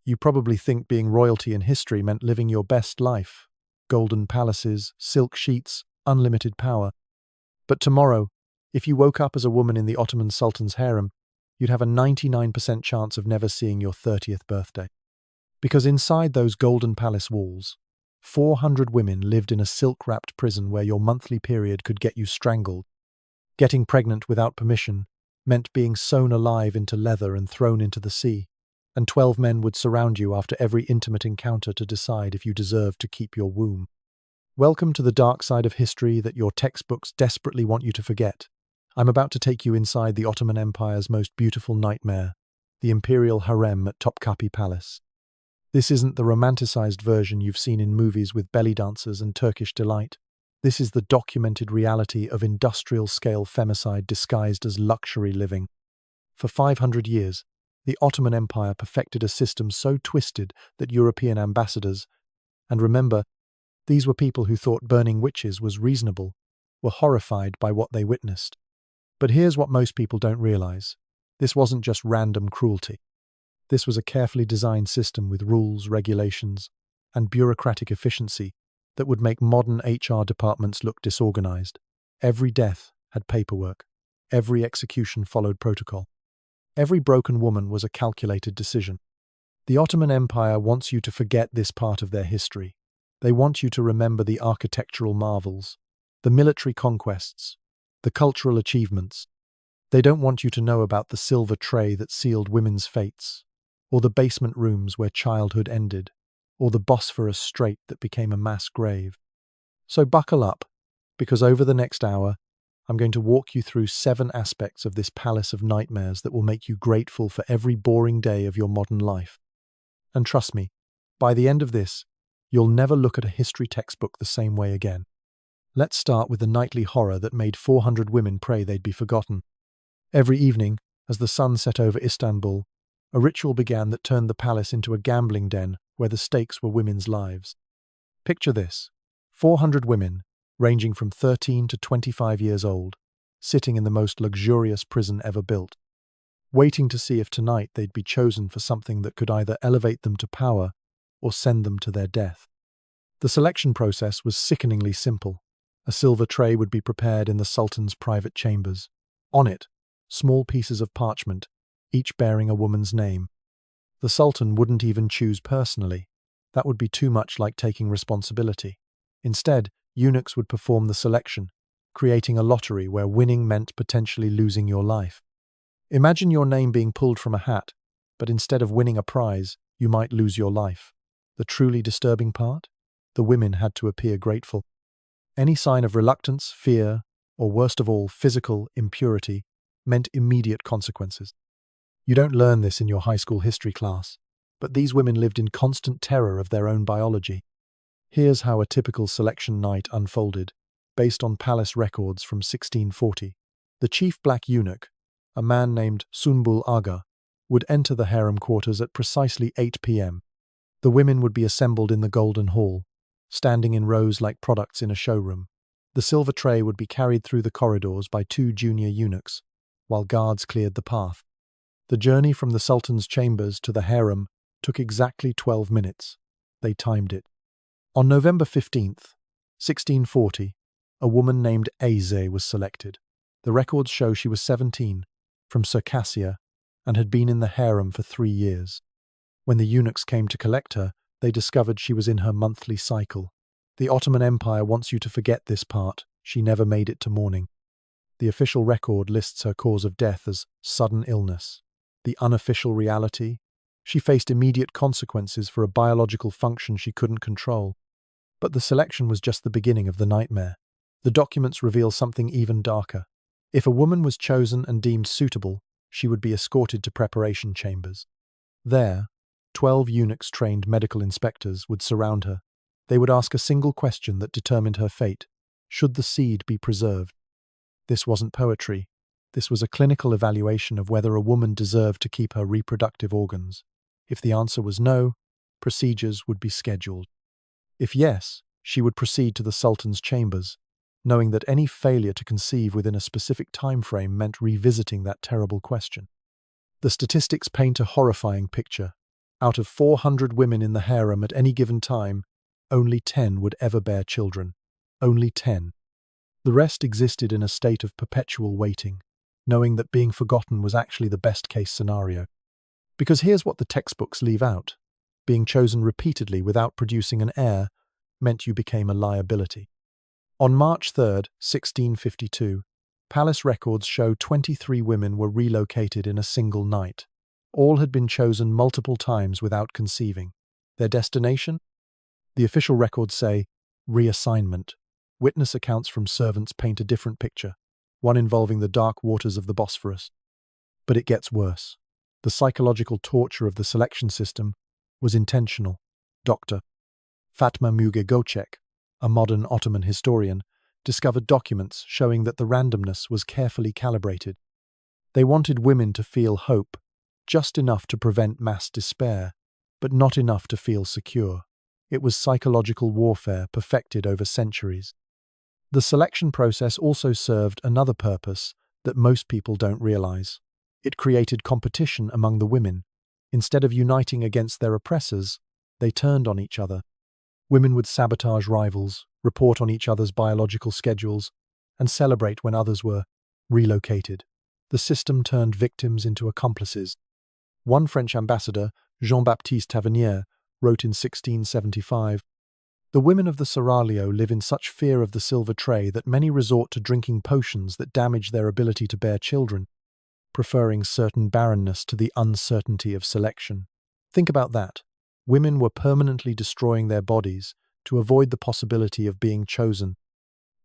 You probably think being royalty in history meant living your best life. Golden palaces, silk sheets, unlimited power. But tomorrow, if you woke up as a woman in the Ottoman Sultan's harem, you'd have a 99% chance of never seeing your 30th birthday. Because inside those golden palace walls, 400 women lived in a silk-wrapped prison where your monthly period could get you strangled. Getting pregnant without permission meant being sewn alive into leather and thrown into the sea, and 12 men would surround you after every intimate encounter to decide if you deserved to keep your womb. Welcome to the dark side of history that your textbooks desperately want you to forget. I'm about to take you inside the Ottoman Empire's most beautiful nightmare, the imperial harem at Topkapi Palace. This isn't the romanticized version you've seen in movies with belly dancers and Turkish delight. This is the documented reality of industrial-scale femicide disguised as luxury living. For 500 years, the Ottoman Empire perfected a system so twisted that European ambassadors, and remember, these were people who thought burning witches was reasonable, were horrified by what they witnessed. But here's what most people don't realize. This wasn't just random cruelty. This was a carefully designed system with rules, regulations, and bureaucratic efficiency that would make modern HR departments look disorganized. Every death had paperwork. Every execution followed protocol. Every broken woman was a calculated decision. The Ottoman Empire wants you to forget this part of their history. They want you to remember the architectural marvels, the military conquests, the cultural achievements. They don't want you to know about the silver tray that sealed women's fates, or the basement rooms where childhood ended, or the Bosphorus Strait that became a mass grave. So buckle up, because over the next hour, I'm going to walk you through 7 aspects of this palace of nightmares that will make you grateful for every boring day of your modern life. And trust me, by the end of this, you'll never look at a history textbook the same way again. Let's start with the nightly horror that made 400 women pray they'd be forgotten. Every evening, as the sun set over Istanbul, a ritual began that turned the palace into a gambling den where the stakes were women's lives. Picture this: 400 women, ranging from 13 to 25 years old, sitting in the most luxurious prison ever built, waiting to see if tonight they'd be chosen for something that could either elevate them to power or send them to their death. The selection process was sickeningly simple. A silver tray would be prepared in the Sultan's private chambers. On it, small pieces of parchment, each bearing a woman's name. The Sultan wouldn't even choose personally. That would be too much like taking responsibility. Instead, eunuchs would perform the selection, creating a lottery where winning meant potentially losing your life. Imagine your name being pulled from a hat, but instead of winning a prize, you might lose your life. The truly disturbing part? The women had to appear grateful. Any sign of reluctance, fear, or worst of all, physical impurity meant immediate consequences. You don't learn this in your high school history class, but these women lived in constant terror of their own biology. Here's how a typical selection night unfolded, based on palace records from 1640. The chief black eunuch, a man named Sunbul Aga, would enter the harem quarters at precisely 8 p.m. The women would be assembled in the Golden Hall, standing in rows like products in a showroom. The silver tray would be carried through the corridors by 2 junior eunuchs, while guards cleared the path. The journey from the Sultan's chambers to the harem took exactly 12 minutes. They timed it. On November 15th, 1640, a woman named Aze was selected. The records show she was 17, from Circassia, and had been in the harem for 3 years. When the eunuchs came to collect her, they discovered she was in her monthly cycle. The Ottoman Empire wants you to forget this part. She never made it to morning. The official record lists her cause of death as sudden illness. The unofficial reality? She faced immediate consequences for a biological function she couldn't control. But the selection was just the beginning of the nightmare. The documents reveal something even darker. If a woman was chosen and deemed suitable, she would be escorted to preparation chambers. There, 12 eunuchs-trained medical inspectors would surround her. They would ask a single question that determined her fate: should the seed be preserved? This wasn't poetry. This was a clinical evaluation of whether a woman deserved to keep her reproductive organs. If the answer was no, procedures would be scheduled. If yes, she would proceed to the Sultan's chambers, knowing that any failure to conceive within a specific time frame meant revisiting that terrible question. The statistics paint a horrifying picture. Out of 400 women in the harem at any given time, only 10 would ever bear children. Only 10. The rest existed in a state of perpetual waiting, knowing that being forgotten was actually the best-case scenario. Because here's what the textbooks leave out. Being chosen repeatedly without producing an heir meant you became a liability. On March 3, 1652, palace records show 23 women were relocated in a single night. All had been chosen multiple times without conceiving. Their destination? The official records say, reassignment. Witness accounts from servants paint a different picture, one involving the dark waters of the Bosphorus. But it gets worse. The psychological torture of the selection system was intentional. Dr. Fatma Muge Göçek, a modern Ottoman historian, discovered documents showing that the randomness was carefully calibrated. They wanted women to feel hope, just enough to prevent mass despair, but not enough to feel secure. It was psychological warfare perfected over centuries. The selection process also served another purpose that most people don't realize. It created competition among the women. Instead of uniting against their oppressors, they turned on each other. Women would sabotage rivals, report on each other's biological schedules, and celebrate when others were relocated. The system turned victims into accomplices. One French ambassador, Jean-Baptiste Tavernier, wrote in 1675, "The women of the seraglio live in such fear of the silver tray that many resort to drinking potions that damage their ability to bear children, preferring certain barrenness to the uncertainty of selection." Think about that. Women were permanently destroying their bodies to avoid the possibility of being chosen.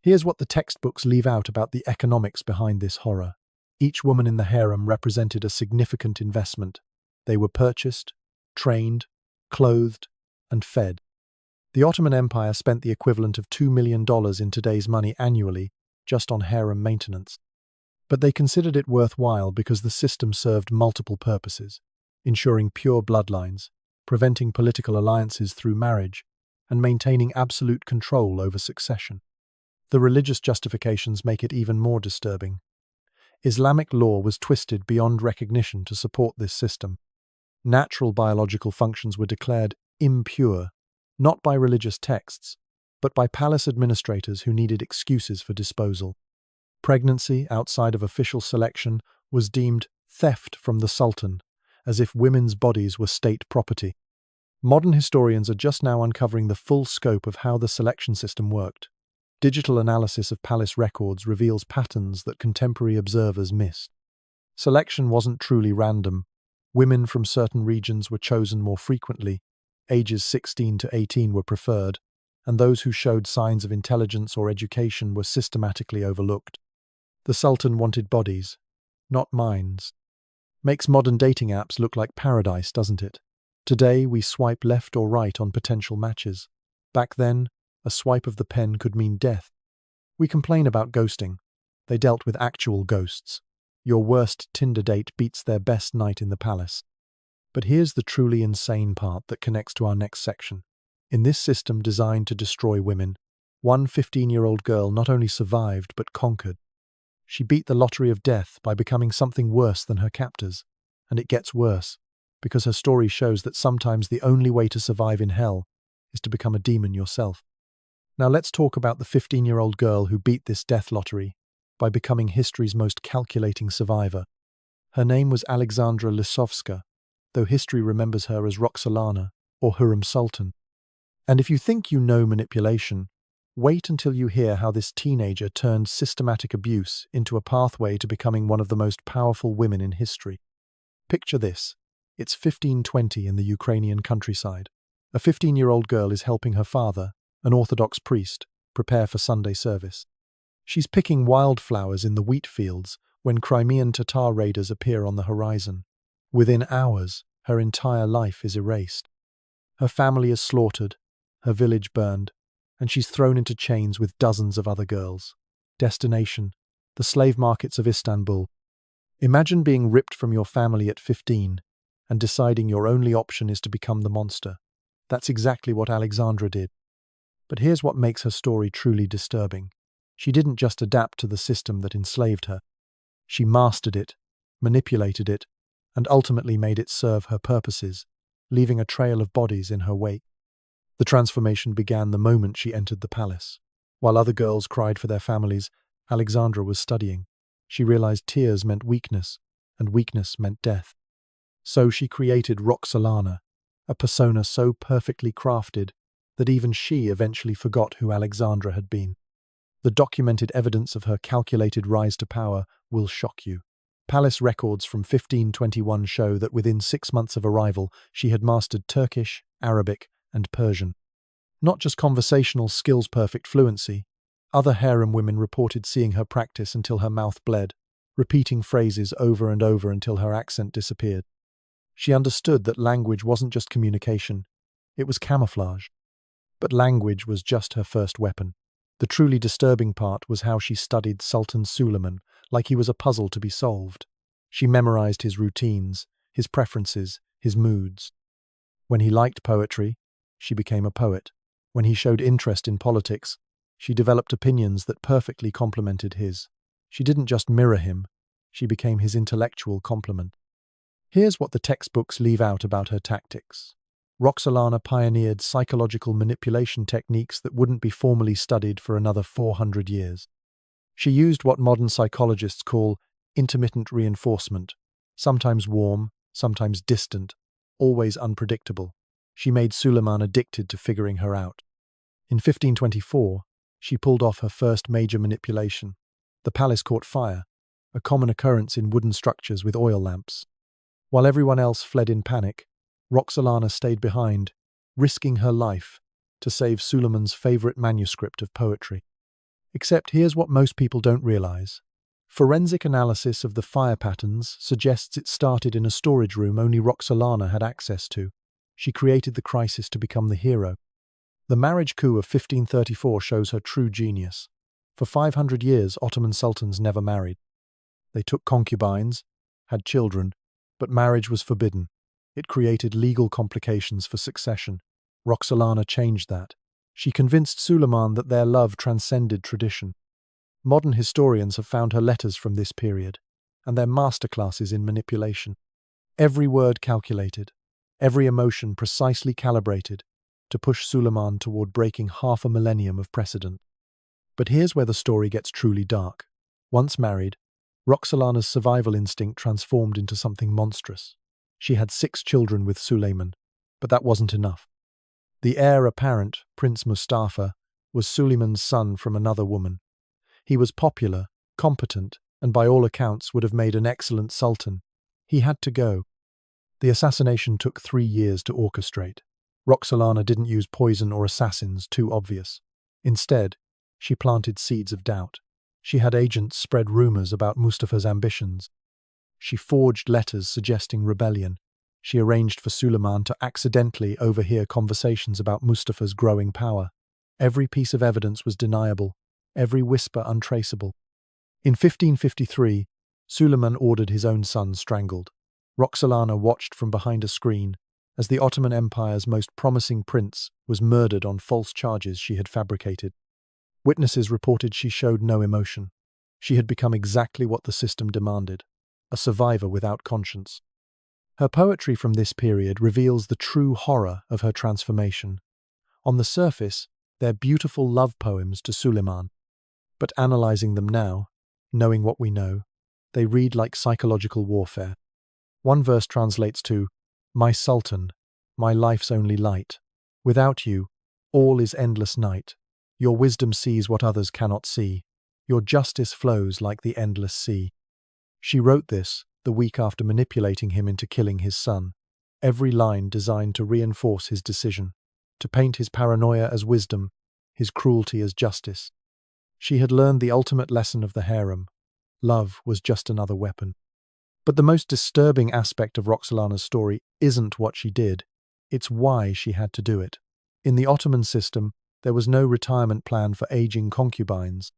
Here's what the textbooks leave out about the economics behind this horror. Each woman in the harem represented a significant investment. They were purchased, trained, clothed, and fed. The Ottoman Empire spent the equivalent of $2 million in today's money annually just on harem maintenance. But they considered it worthwhile because the system served multiple purposes, ensuring pure bloodlines, preventing political alliances through marriage, and maintaining absolute control over succession. The religious justifications make it even more disturbing. Islamic law was twisted beyond recognition to support this system. Natural biological functions were declared impure, not by religious texts, but by palace administrators who needed excuses for disposal. Pregnancy outside of official selection was deemed theft from the Sultan, as if women's bodies were state property. Modern historians are just now uncovering the full scope of how the selection system worked. Digital analysis of palace records reveals patterns that contemporary observers missed. Selection wasn't truly random. Women from certain regions were chosen more frequently, ages 16 to 18 were preferred, and those who showed signs of intelligence or education were systematically overlooked. The Sultan wanted bodies, not minds. Makes modern dating apps look like paradise, doesn't it? Today, we swipe left or right on potential matches. Back then, a swipe of the pen could mean death. We complain about ghosting. They dealt with actual ghosts. Your worst Tinder date beats their best night in the palace. But here's the truly insane part that connects to our next section. In this system designed to destroy women, one 15-year-old girl not only survived but conquered. She beat the lottery of death by becoming something worse than her captors. And it gets worse, because her story shows that sometimes the only way to survive in hell is to become a demon yourself. Now let's talk about the 15-year-old girl who beat this death lottery by becoming history's most calculating survivor. Her name was Alexandra Lisowska, though history remembers her as Roxalana or Harem Sultan. And if you think you know manipulation, wait until you hear how this teenager turned systematic abuse into a pathway to becoming one of the most powerful women in history. Picture this. It's 1520 in the Ukrainian countryside. A 15-year-old girl is helping her father, an Orthodox priest, prepare for Sunday service. She's picking wildflowers in the wheat fields when Crimean Tatar raiders appear on the horizon. Within hours, her entire life is erased. Her family is slaughtered, her village burned, and she's thrown into chains with dozens of other girls. Destination: the slave markets of Istanbul. Imagine being ripped from your family at 15 and deciding your only option is to become the monster. That's exactly what Alexandra did. But here's what makes her story truly disturbing. She didn't just adapt to the system that enslaved her. She mastered it, manipulated it, and ultimately made it serve her purposes, leaving a trail of bodies in her wake. The transformation began the moment she entered the palace. While other girls cried for their families, Alexandra was studying. She realized tears meant weakness, and weakness meant death. So she created Roxalana, a persona so perfectly crafted that even she eventually forgot who Alexandra had been. The documented evidence of her calculated rise to power will shock you. Palace records from 1521 show that within 6 months of arrival, she had mastered Turkish, Arabic, and Persian. Not just conversational skills-perfect fluency, other harem women reported seeing her practice until her mouth bled, repeating phrases over and over until her accent disappeared. She understood that language wasn't just communication, it was camouflage. But language was just her first weapon. The truly disturbing part was how she studied Sultan Suleiman like he was a puzzle to be solved. She memorized his routines, his preferences, his moods. When he liked poetry, she became a poet. When he showed interest in politics, she developed opinions that perfectly complemented his. She didn't just mirror him, she became his intellectual complement. Here's what the textbooks leave out about her tactics. Roxalana pioneered psychological manipulation techniques that wouldn't be formally studied for another 400 years. She used what modern psychologists call intermittent reinforcement, sometimes warm, sometimes distant, always unpredictable. She made Suleiman addicted to figuring her out. In 1524, she pulled off her first major manipulation. The palace caught fire, a common occurrence in wooden structures with oil lamps. While everyone else fled in panic, Roxalana stayed behind, risking her life to save Suleiman's favorite manuscript of poetry. Except here's what most people don't realize. Forensic analysis of the fire patterns suggests it started in a storage room only Roxalana had access to. She created the crisis to become the hero. The marriage coup of 1534 shows her true genius. For 500 years, Ottoman sultans never married. They took concubines, had children, but marriage was forbidden. It created legal complications for succession. Roxalana changed that. She convinced Suleiman that their love transcended tradition. Modern historians have found her letters from this period, and their masterclasses in manipulation. Every word calculated, every emotion precisely calibrated to push Suleiman toward breaking half a millennium of precedent. But here's where the story gets truly dark. Once married, Roxalana's survival instinct transformed into something monstrous. She had 6 children with Suleiman, but that wasn't enough. The heir apparent, Prince Mustafa, was Suleiman's son from another woman. He was popular, competent, and by all accounts would have made an excellent sultan. He had to go. The assassination took 3 years to orchestrate. Roxalana didn't use poison or assassins, too obvious. Instead, she planted seeds of doubt. She had agents spread rumors about Mustafa's ambitions. She forged letters suggesting rebellion. She arranged for Suleiman to accidentally overhear conversations about Mustafa's growing power. Every piece of evidence was deniable, every whisper untraceable. In 1553, Suleiman ordered his own son strangled. Roxalana watched from behind a screen as the Ottoman Empire's most promising prince was murdered on false charges she had fabricated. Witnesses reported she showed no emotion. She had become exactly what the system demanded, a survivor without conscience. Her poetry from this period reveals the true horror of her transformation. On the surface, they're beautiful love poems to Suleiman. But analyzing them now, knowing what we know, they read like psychological warfare. One verse translates to, "My Sultan, my life's only light. Without you, all is endless night. Your wisdom sees what others cannot see. Your justice flows like the endless sea." She wrote this the week after manipulating him into killing his son, every line designed to reinforce his decision, to paint his paranoia as wisdom, his cruelty as justice. She had learned the ultimate lesson of the harem. Love was just another weapon. But the most disturbing aspect of Roxalana's story isn't what she did, it's why she had to do it. In the Ottoman system, there was no retirement plan for aging concubines.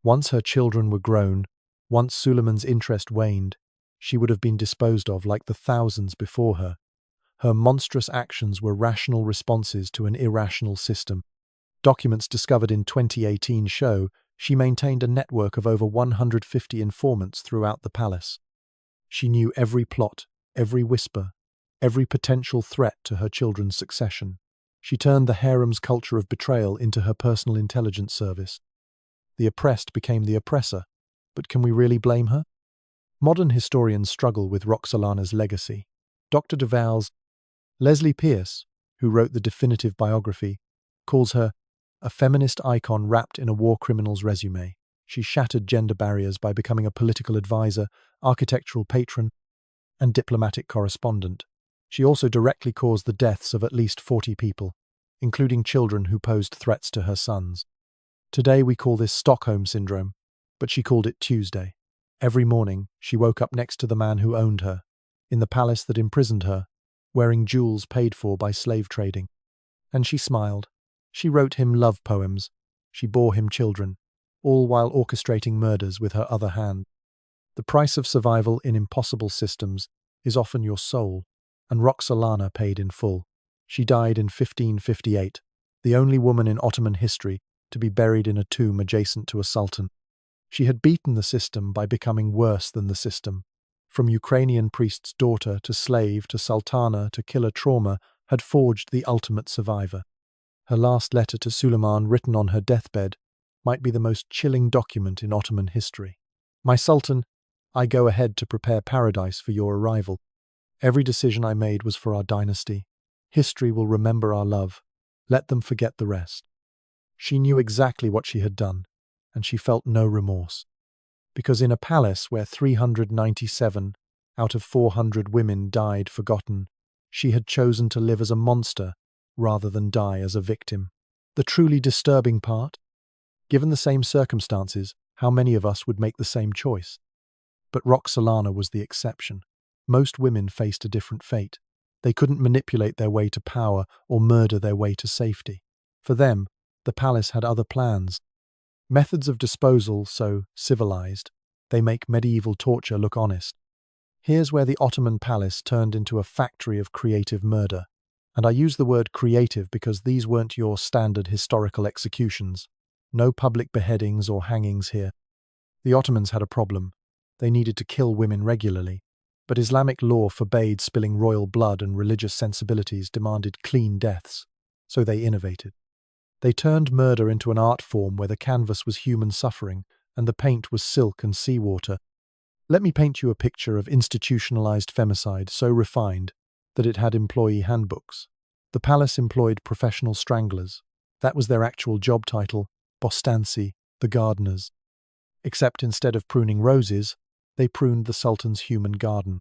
Once her children were grown, once Suleiman's interest waned, she would have been disposed of like the thousands before her. Her monstrous actions were rational responses to an irrational system. Documents discovered in 2018 show she maintained a network of over 150 informants throughout the palace. She knew every plot, every whisper, every potential threat to her children's succession. She turned the harem's culture of betrayal into her personal intelligence service. The oppressed became the oppressor, but can we really blame her? Modern historians struggle with Roxalana's legacy. Dr. Duvall's Leslie Pierce, who wrote the definitive biography, calls her a feminist icon wrapped in a war criminal's resume. She shattered gender barriers by becoming a political advisor, architectural patron, and diplomatic correspondent. She also directly caused the deaths of at least 40 people, including children who posed threats to her sons. Today we call this Stockholm Syndrome, but she called it Tuesday. Every morning, she woke up next to the man who owned her, in the palace that imprisoned her, wearing jewels paid for by slave trading. And she smiled. She wrote him love poems. She bore him children, all while orchestrating murders with her other hand. The price of survival in impossible systems is often your soul, and Roxalana paid in full. She died in 1558, the only woman in Ottoman history to be buried in a tomb adjacent to a sultan. She had beaten the system by becoming worse than the system. From Ukrainian priest's daughter to slave to sultana to killer trauma had forged the ultimate survivor. Her last letter to Suleiman, written on her deathbed, might be the most chilling document in Ottoman history. My sultan, I go ahead to prepare paradise for your arrival. Every decision I made was for our dynasty. History will remember our love. Let them forget the rest. She knew exactly what she had done, and she felt no remorse. Because in a palace where 397 out of 400 women died forgotten, she had chosen to live as a monster rather than die as a victim. The truly disturbing part? Given the same circumstances, how many of us would make the same choice? But Roxalana was the exception. Most women faced a different fate. They couldn't manipulate their way to power or murder their way to safety. For them, the palace had other plans. Methods of disposal so civilized, they make medieval torture look honest. Here's where the Ottoman palace turned into a factory of creative murder. And I use the word creative because these weren't your standard historical executions. No public beheadings or hangings here. The Ottomans had a problem. They needed to kill women regularly, but Islamic law forbade spilling royal blood and religious sensibilities demanded clean deaths, so they innovated. They turned murder into an art form where the canvas was human suffering and the paint was silk and seawater. Let me paint you a picture of institutionalized femicide so refined that it had employee handbooks. The palace employed professional stranglers. That was their actual job title, bostanci, the gardeners. Except instead of pruning roses, they pruned the Sultan's human garden.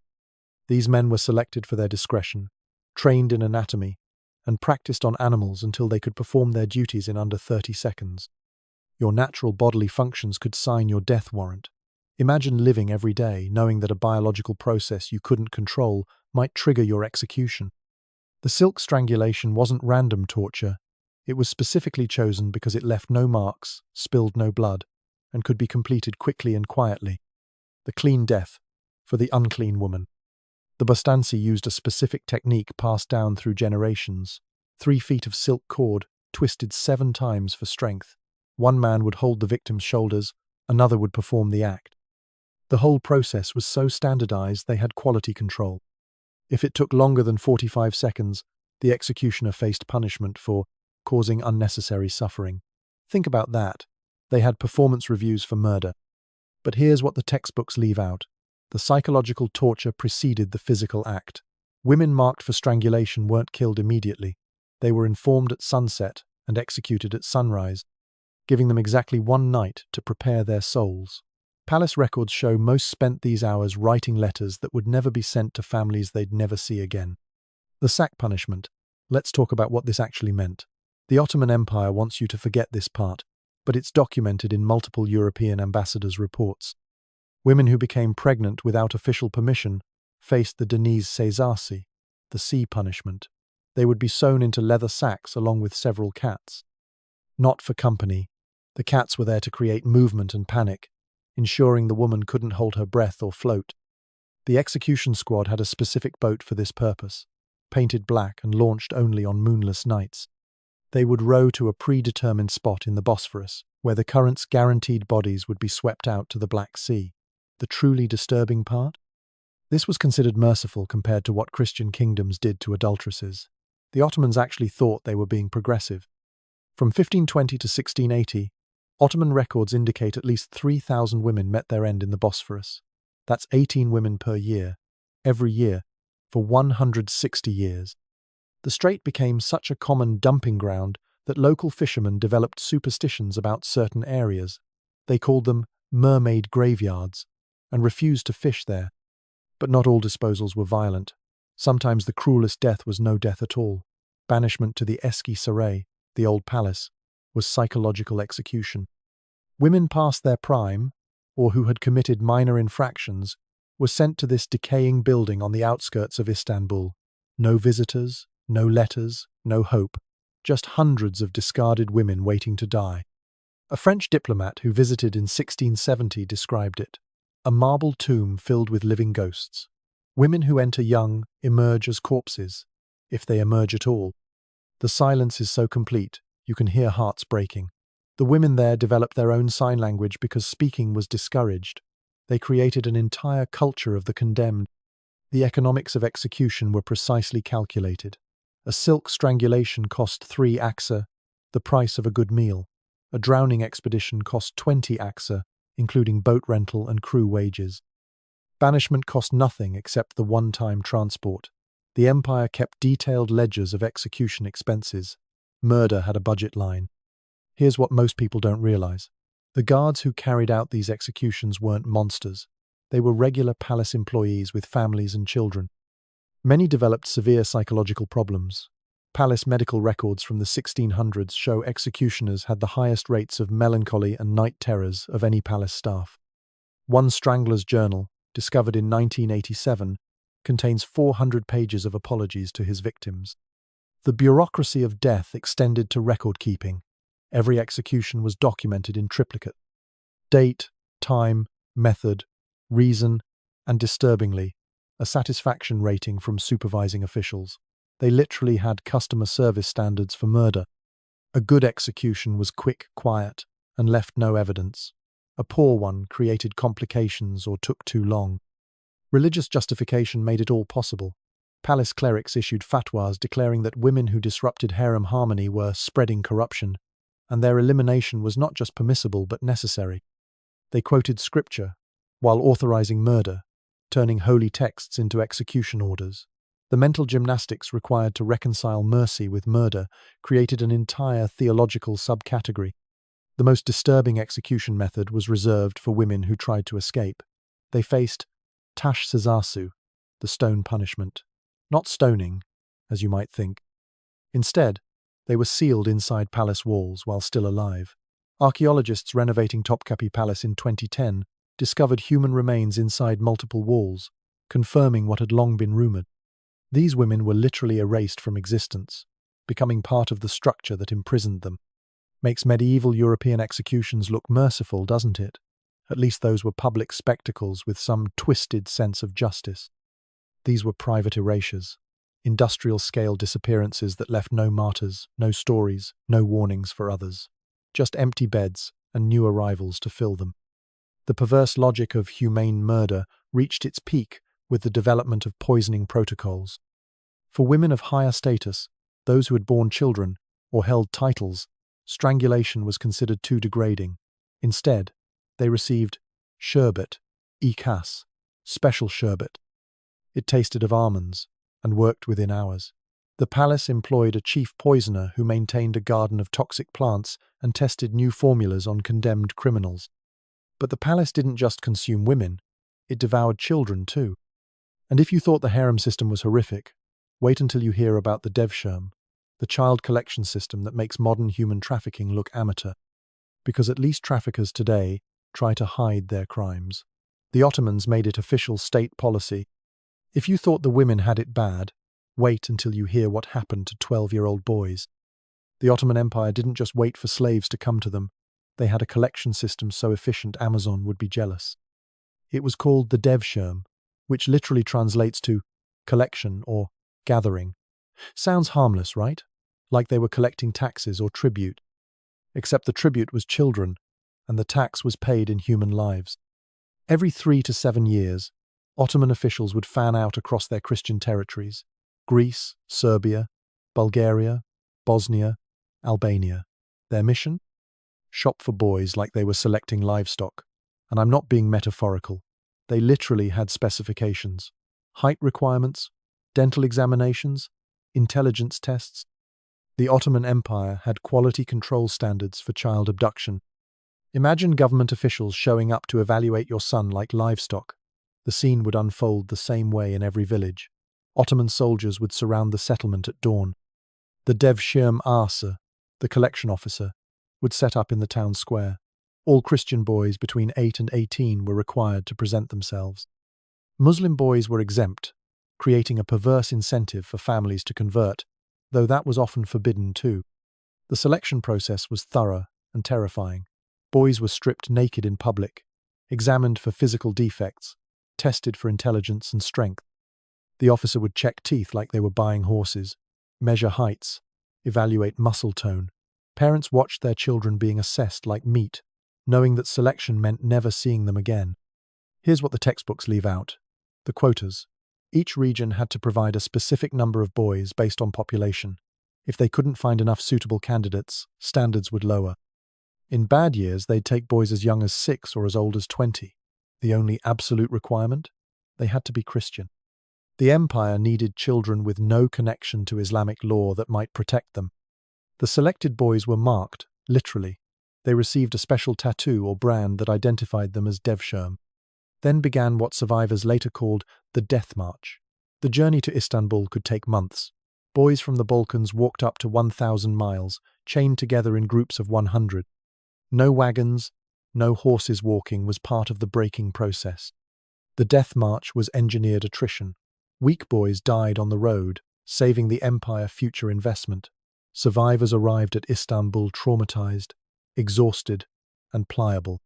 These men were selected for their discretion, trained in anatomy, and practiced on animals until they could perform their duties in under 30 seconds. Your natural bodily functions could sign your death warrant. Imagine living every day knowing that a biological process you couldn't control might trigger your execution. The silk strangulation wasn't random torture. It was specifically chosen because it left no marks, spilled no blood, and could be completed quickly and quietly. The clean death for the unclean woman. The bostanci used a specific technique passed down through generations. 3 feet of silk cord, twisted 7 times for strength. One man would hold the victim's shoulders, another would perform the act. The whole process was so standardized they had quality control. If it took longer than 45 seconds, the executioner faced punishment for causing unnecessary suffering. Think about that. They had performance reviews for murder. But here's what the textbooks leave out. The psychological torture preceded the physical act. Women marked for strangulation weren't killed immediately. They were informed at sunset and executed at sunrise, giving them exactly 1 night to prepare their souls. Palace records show most spent these hours writing letters that would never be sent to families they'd never see again. The sack punishment. Let's talk about what this actually meant. The Ottoman Empire wants you to forget this part, but it's documented in multiple European ambassadors' reports. Women who became pregnant without official permission faced the deniz cesarsi, the sea punishment. They would be sewn into leather sacks along with several cats. Not for company. The cats were there to create movement and panic, ensuring the woman couldn't hold her breath or float. The execution squad had a specific boat for this purpose, painted black and launched only on moonless nights. They would row to a predetermined spot in the Bosphorus, where the currents guaranteed bodies would be swept out to the Black Sea. The truly disturbing part? This was considered merciful compared to what Christian kingdoms did to adulteresses. The Ottomans actually thought they were being progressive. From 1520 to 1680, Ottoman records indicate at least 3,000 women met their end in the Bosphorus. That's 18 women per year, every year, for 160 years. The strait became such a common dumping ground that local fishermen developed superstitions about certain areas. They called them mermaid graveyards and refused to fish there. But not all disposals were violent. Sometimes the cruelest death was no death at all. Banishment to the Eski Saray, the old palace, was psychological execution. Women past their prime, or who had committed minor infractions, were sent to this decaying building on the outskirts of Istanbul. No visitors, no letters, no hope, just hundreds of discarded women waiting to die. A French diplomat who visited in 1670 described it: a marble tomb filled with living ghosts. Women who enter young emerge as corpses, if they emerge at all. The silence is so complete, you can hear hearts breaking. The women there developed their own sign language because speaking was discouraged. They created an entire culture of the condemned. The economics of execution were precisely calculated. A silk strangulation cost 3 aksa, the price of a good meal. A drowning expedition cost 20 aksa, including boat rental and crew wages. Banishment cost nothing except the one-time transport. The empire kept detailed ledgers of execution expenses. Murder had a budget line. Here's what most people don't realize. The guards who carried out these executions weren't monsters. They were regular palace employees with families and children. Many developed severe psychological problems. Palace medical records from the 1600s show executioners had the highest rates of melancholy and night terrors of any palace staff. One strangler's journal, discovered in 1987, contains 400 pages of apologies to his victims. The bureaucracy of death extended to record-keeping. Every execution was documented in triplicate. Date, time, method, reason, and disturbingly, a satisfaction rating from supervising officials. They literally had customer service standards for murder. A good execution was quick, quiet, and left no evidence. A poor one created complications or took too long. Religious justification made it all possible. Palace clerics issued fatwas declaring that women who disrupted harem harmony were spreading corruption, and their elimination was not just permissible but necessary. They quoted scripture, while authorizing murder, turning holy texts into execution orders. The mental gymnastics required to reconcile mercy with murder created an entire theological subcategory. The most disturbing execution method was reserved for women who tried to escape. They faced tash cezasu, the stone punishment. Not stoning, as you might think. Instead, they were sealed inside palace walls while still alive. Archaeologists renovating Topkapi Palace in 2010 discovered human remains inside multiple walls, confirming what had long been rumored. These women were literally erased from existence, becoming part of the structure that imprisoned them. Makes medieval European executions look merciful, doesn't it? At least those were public spectacles with some twisted sense of justice. These were private erasures, industrial-scale disappearances that left no martyrs, no stories, no warnings for others. Just empty beds and new arrivals to fill them. The perverse logic of humane murder reached its peak with the development of poisoning protocols. For women of higher status, those who had borne children or held titles, strangulation was considered too degrading. Instead, they received sherbet, ikas, special sherbet. It tasted of almonds and worked within hours. The palace employed a chief poisoner who maintained a garden of toxic plants and tested new formulas on condemned criminals. But the palace didn't just consume women, it devoured children too. And if you thought the harem system was horrific, wait until you hear about the Devshirme, the child collection system that makes modern human trafficking look amateur. Because at least traffickers today try to hide their crimes. The Ottomans made it official state policy. If you thought the women had it bad, wait until you hear what happened to 12-year-old boys. The Ottoman Empire didn't just wait for slaves to come to them. They had a collection system so efficient Amazon would be jealous. It was called the Devshirme, which literally translates to collection or gathering. Sounds harmless, right? Like they were collecting taxes or tribute. Except the tribute was children, and the tax was paid in human lives. Every 3 to 7 years, Ottoman officials would fan out across their Christian territories: Greece, Serbia, Bulgaria, Bosnia, Albania. Their mission? Shop for boys like they were selecting livestock. And I'm not being metaphorical. They literally had specifications: height requirements, dental examinations, intelligence tests. The Ottoman Empire had quality control standards for child abduction. Imagine government officials showing up to evaluate your son like livestock. The scene would unfold the same way in every village. Ottoman soldiers would surround the settlement at dawn. The Devshirme Arsa, the collection officer, would set up in the town square. All Christian boys between 8 and 18 were required to present themselves. Muslim boys were exempt, creating a perverse incentive for families to convert, though that was often forbidden too. The selection process was thorough and terrifying. Boys were stripped naked in public, examined for physical defects, tested for intelligence and strength. The officer would check teeth like they were buying horses, measure heights, evaluate muscle tone. Parents watched their children being assessed like meat, knowing that selection meant never seeing them again. Here's what the textbooks leave out: the quotas. Each region had to provide a specific number of boys based on population. If they couldn't find enough suitable candidates, standards would lower. In bad years, they'd take boys as young as 6 or as old as 20. The only absolute requirement? They had to be Christian. The empire needed children with no connection to Islamic law that might protect them. The selected boys were marked, literally. They received a special tattoo or brand that identified them as Devshirme. Then began what survivors later called the Death March. The journey to Istanbul could take months. Boys from the Balkans walked up to 1,000 miles, chained together in groups of 100. No wagons, no horses walking was part of the breaking process. The Death March was engineered attrition. Weak boys died on the road, saving the empire future investment. Survivors arrived at Istanbul traumatized, exhausted, and pliable.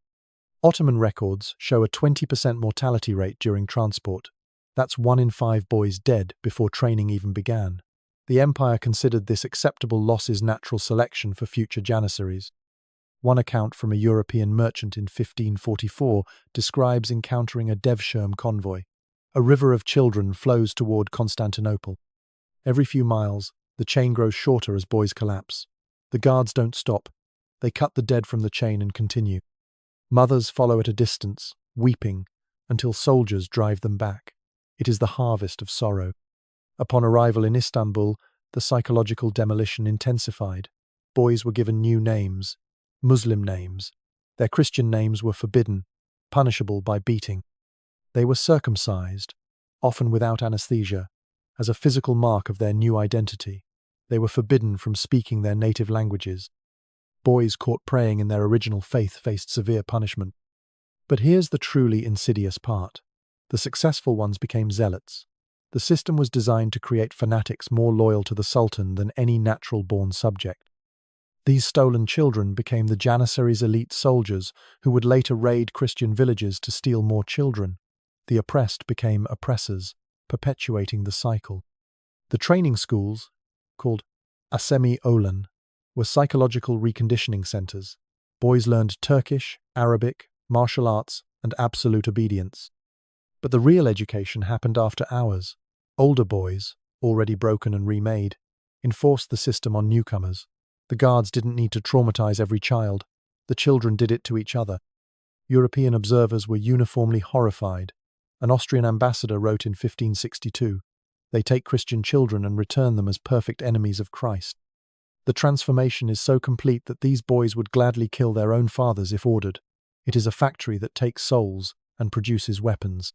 Ottoman records show a 20% mortality rate during transport. That's 1 in 5 boys dead before training even began. The empire considered this acceptable loss as natural selection for future janissaries. One account from a European merchant in 1544 describes encountering a Devshirme convoy. A river of children flows toward Constantinople. Every few miles, the chain grows shorter as boys collapse. The guards don't stop. They cut the dead from the chain and continue. Mothers follow at a distance, weeping, until soldiers drive them back. It is the harvest of sorrow. Upon arrival in Istanbul, the psychological demolition intensified. Boys were given new names, Muslim names. Their Christian names were forbidden, punishable by beating. They were circumcised, often without anesthesia, as a physical mark of their new identity. They were forbidden from speaking their native languages. Boys caught praying in their original faith faced severe punishment. But here's the truly insidious part. The successful ones became zealots. The system was designed to create fanatics more loyal to the Sultan than any natural-born subject. These stolen children became the Janissaries' elite soldiers who would later raid Christian villages to steal more children. The oppressed became oppressors, perpetuating the cycle. The training schools, called Asemi Olan, were psychological reconditioning centers. Boys learned Turkish, Arabic, martial arts, and absolute obedience. But the real education happened after hours. Older boys, already broken and remade, enforced the system on newcomers. The guards didn't need to traumatize every child. The children did it to each other. European observers were uniformly horrified. An Austrian ambassador wrote in 1562, "They take Christian children and return them as perfect enemies of Christ." The transformation is so complete that these boys would gladly kill their own fathers if ordered. It is a factory that takes souls and produces weapons.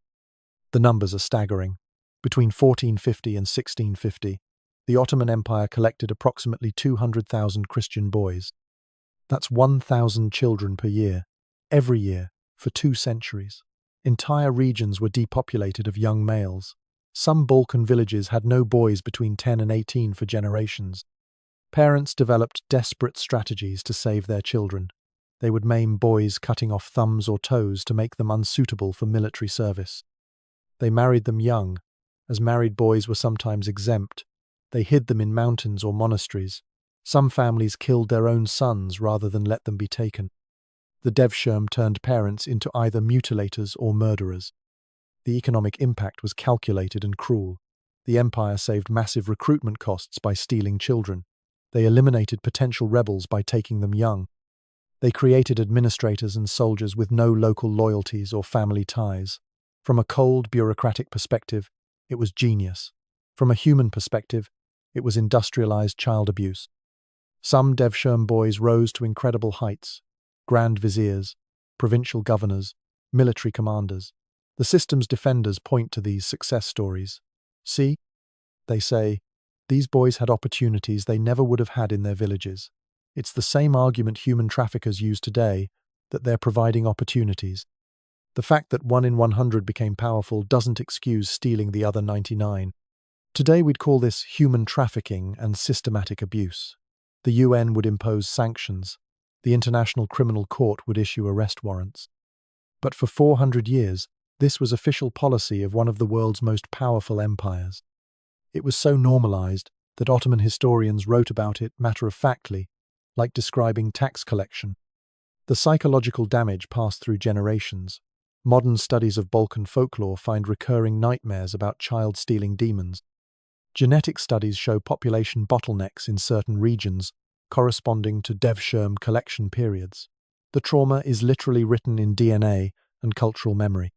The numbers are staggering. Between 1450 and 1650, the Ottoman Empire collected approximately 200,000 Christian boys. That's 1,000 children per year, every year, for 2 centuries. Entire regions were depopulated of young males. Some Balkan villages had no boys between 10 and 18 for generations. Parents developed desperate strategies to save their children. They would maim boys, cutting off thumbs or toes to make them unsuitable for military service. They married them young, as married boys were sometimes exempt. They hid them in mountains or monasteries. Some families killed their own sons rather than let them be taken. The Devshirme turned parents into either mutilators or murderers. The economic impact was calculated and cruel. The empire saved massive recruitment costs by stealing children. They eliminated potential rebels by taking them young. They created administrators and soldiers with no local loyalties or family ties. From a cold, bureaucratic perspective, it was genius. From a human perspective, it was industrialized child abuse. Some Devshirme boys rose to incredible heights: grand viziers, provincial governors, military commanders. The system's defenders point to these success stories. See, they say, these boys had opportunities they never would have had in their villages. It's the same argument human traffickers use today, that they're providing opportunities. The fact that 1 in 100 became powerful doesn't excuse stealing the other 99. Today we'd call this human trafficking and systematic abuse. The UN would impose sanctions. The International Criminal Court would issue arrest warrants. But for 400 years, this was official policy of one of the world's most powerful empires. It was so normalized that Ottoman historians wrote about it matter-of-factly, like describing tax collection. The psychological damage passed through generations. Modern studies of Balkan folklore find recurring nightmares about child-stealing demons. Genetic studies show population bottlenecks in certain regions, corresponding to Devshirme collection periods. The trauma is literally written in DNA and cultural memory.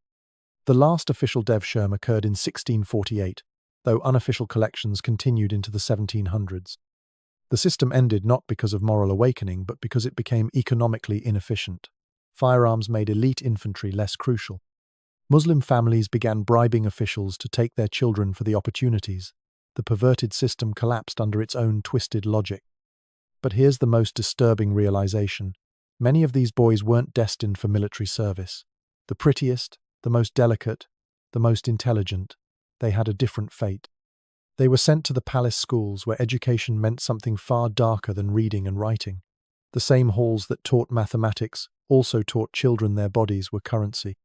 The last official Devshirme occurred in 1648, though unofficial collections continued into the 1700s. The system ended not because of moral awakening, but because it became economically inefficient. Firearms made elite infantry less crucial. Muslim families began bribing officials to take their children for the opportunities. The perverted system collapsed under its own twisted logic. But here's the most disturbing realization. Many of these boys weren't destined for military service. The prettiest, the most delicate, the most intelligent, they had a different fate. They were sent to the palace schools where education meant something far darker than reading and writing. The same halls that taught mathematics also taught children their bodies were currency.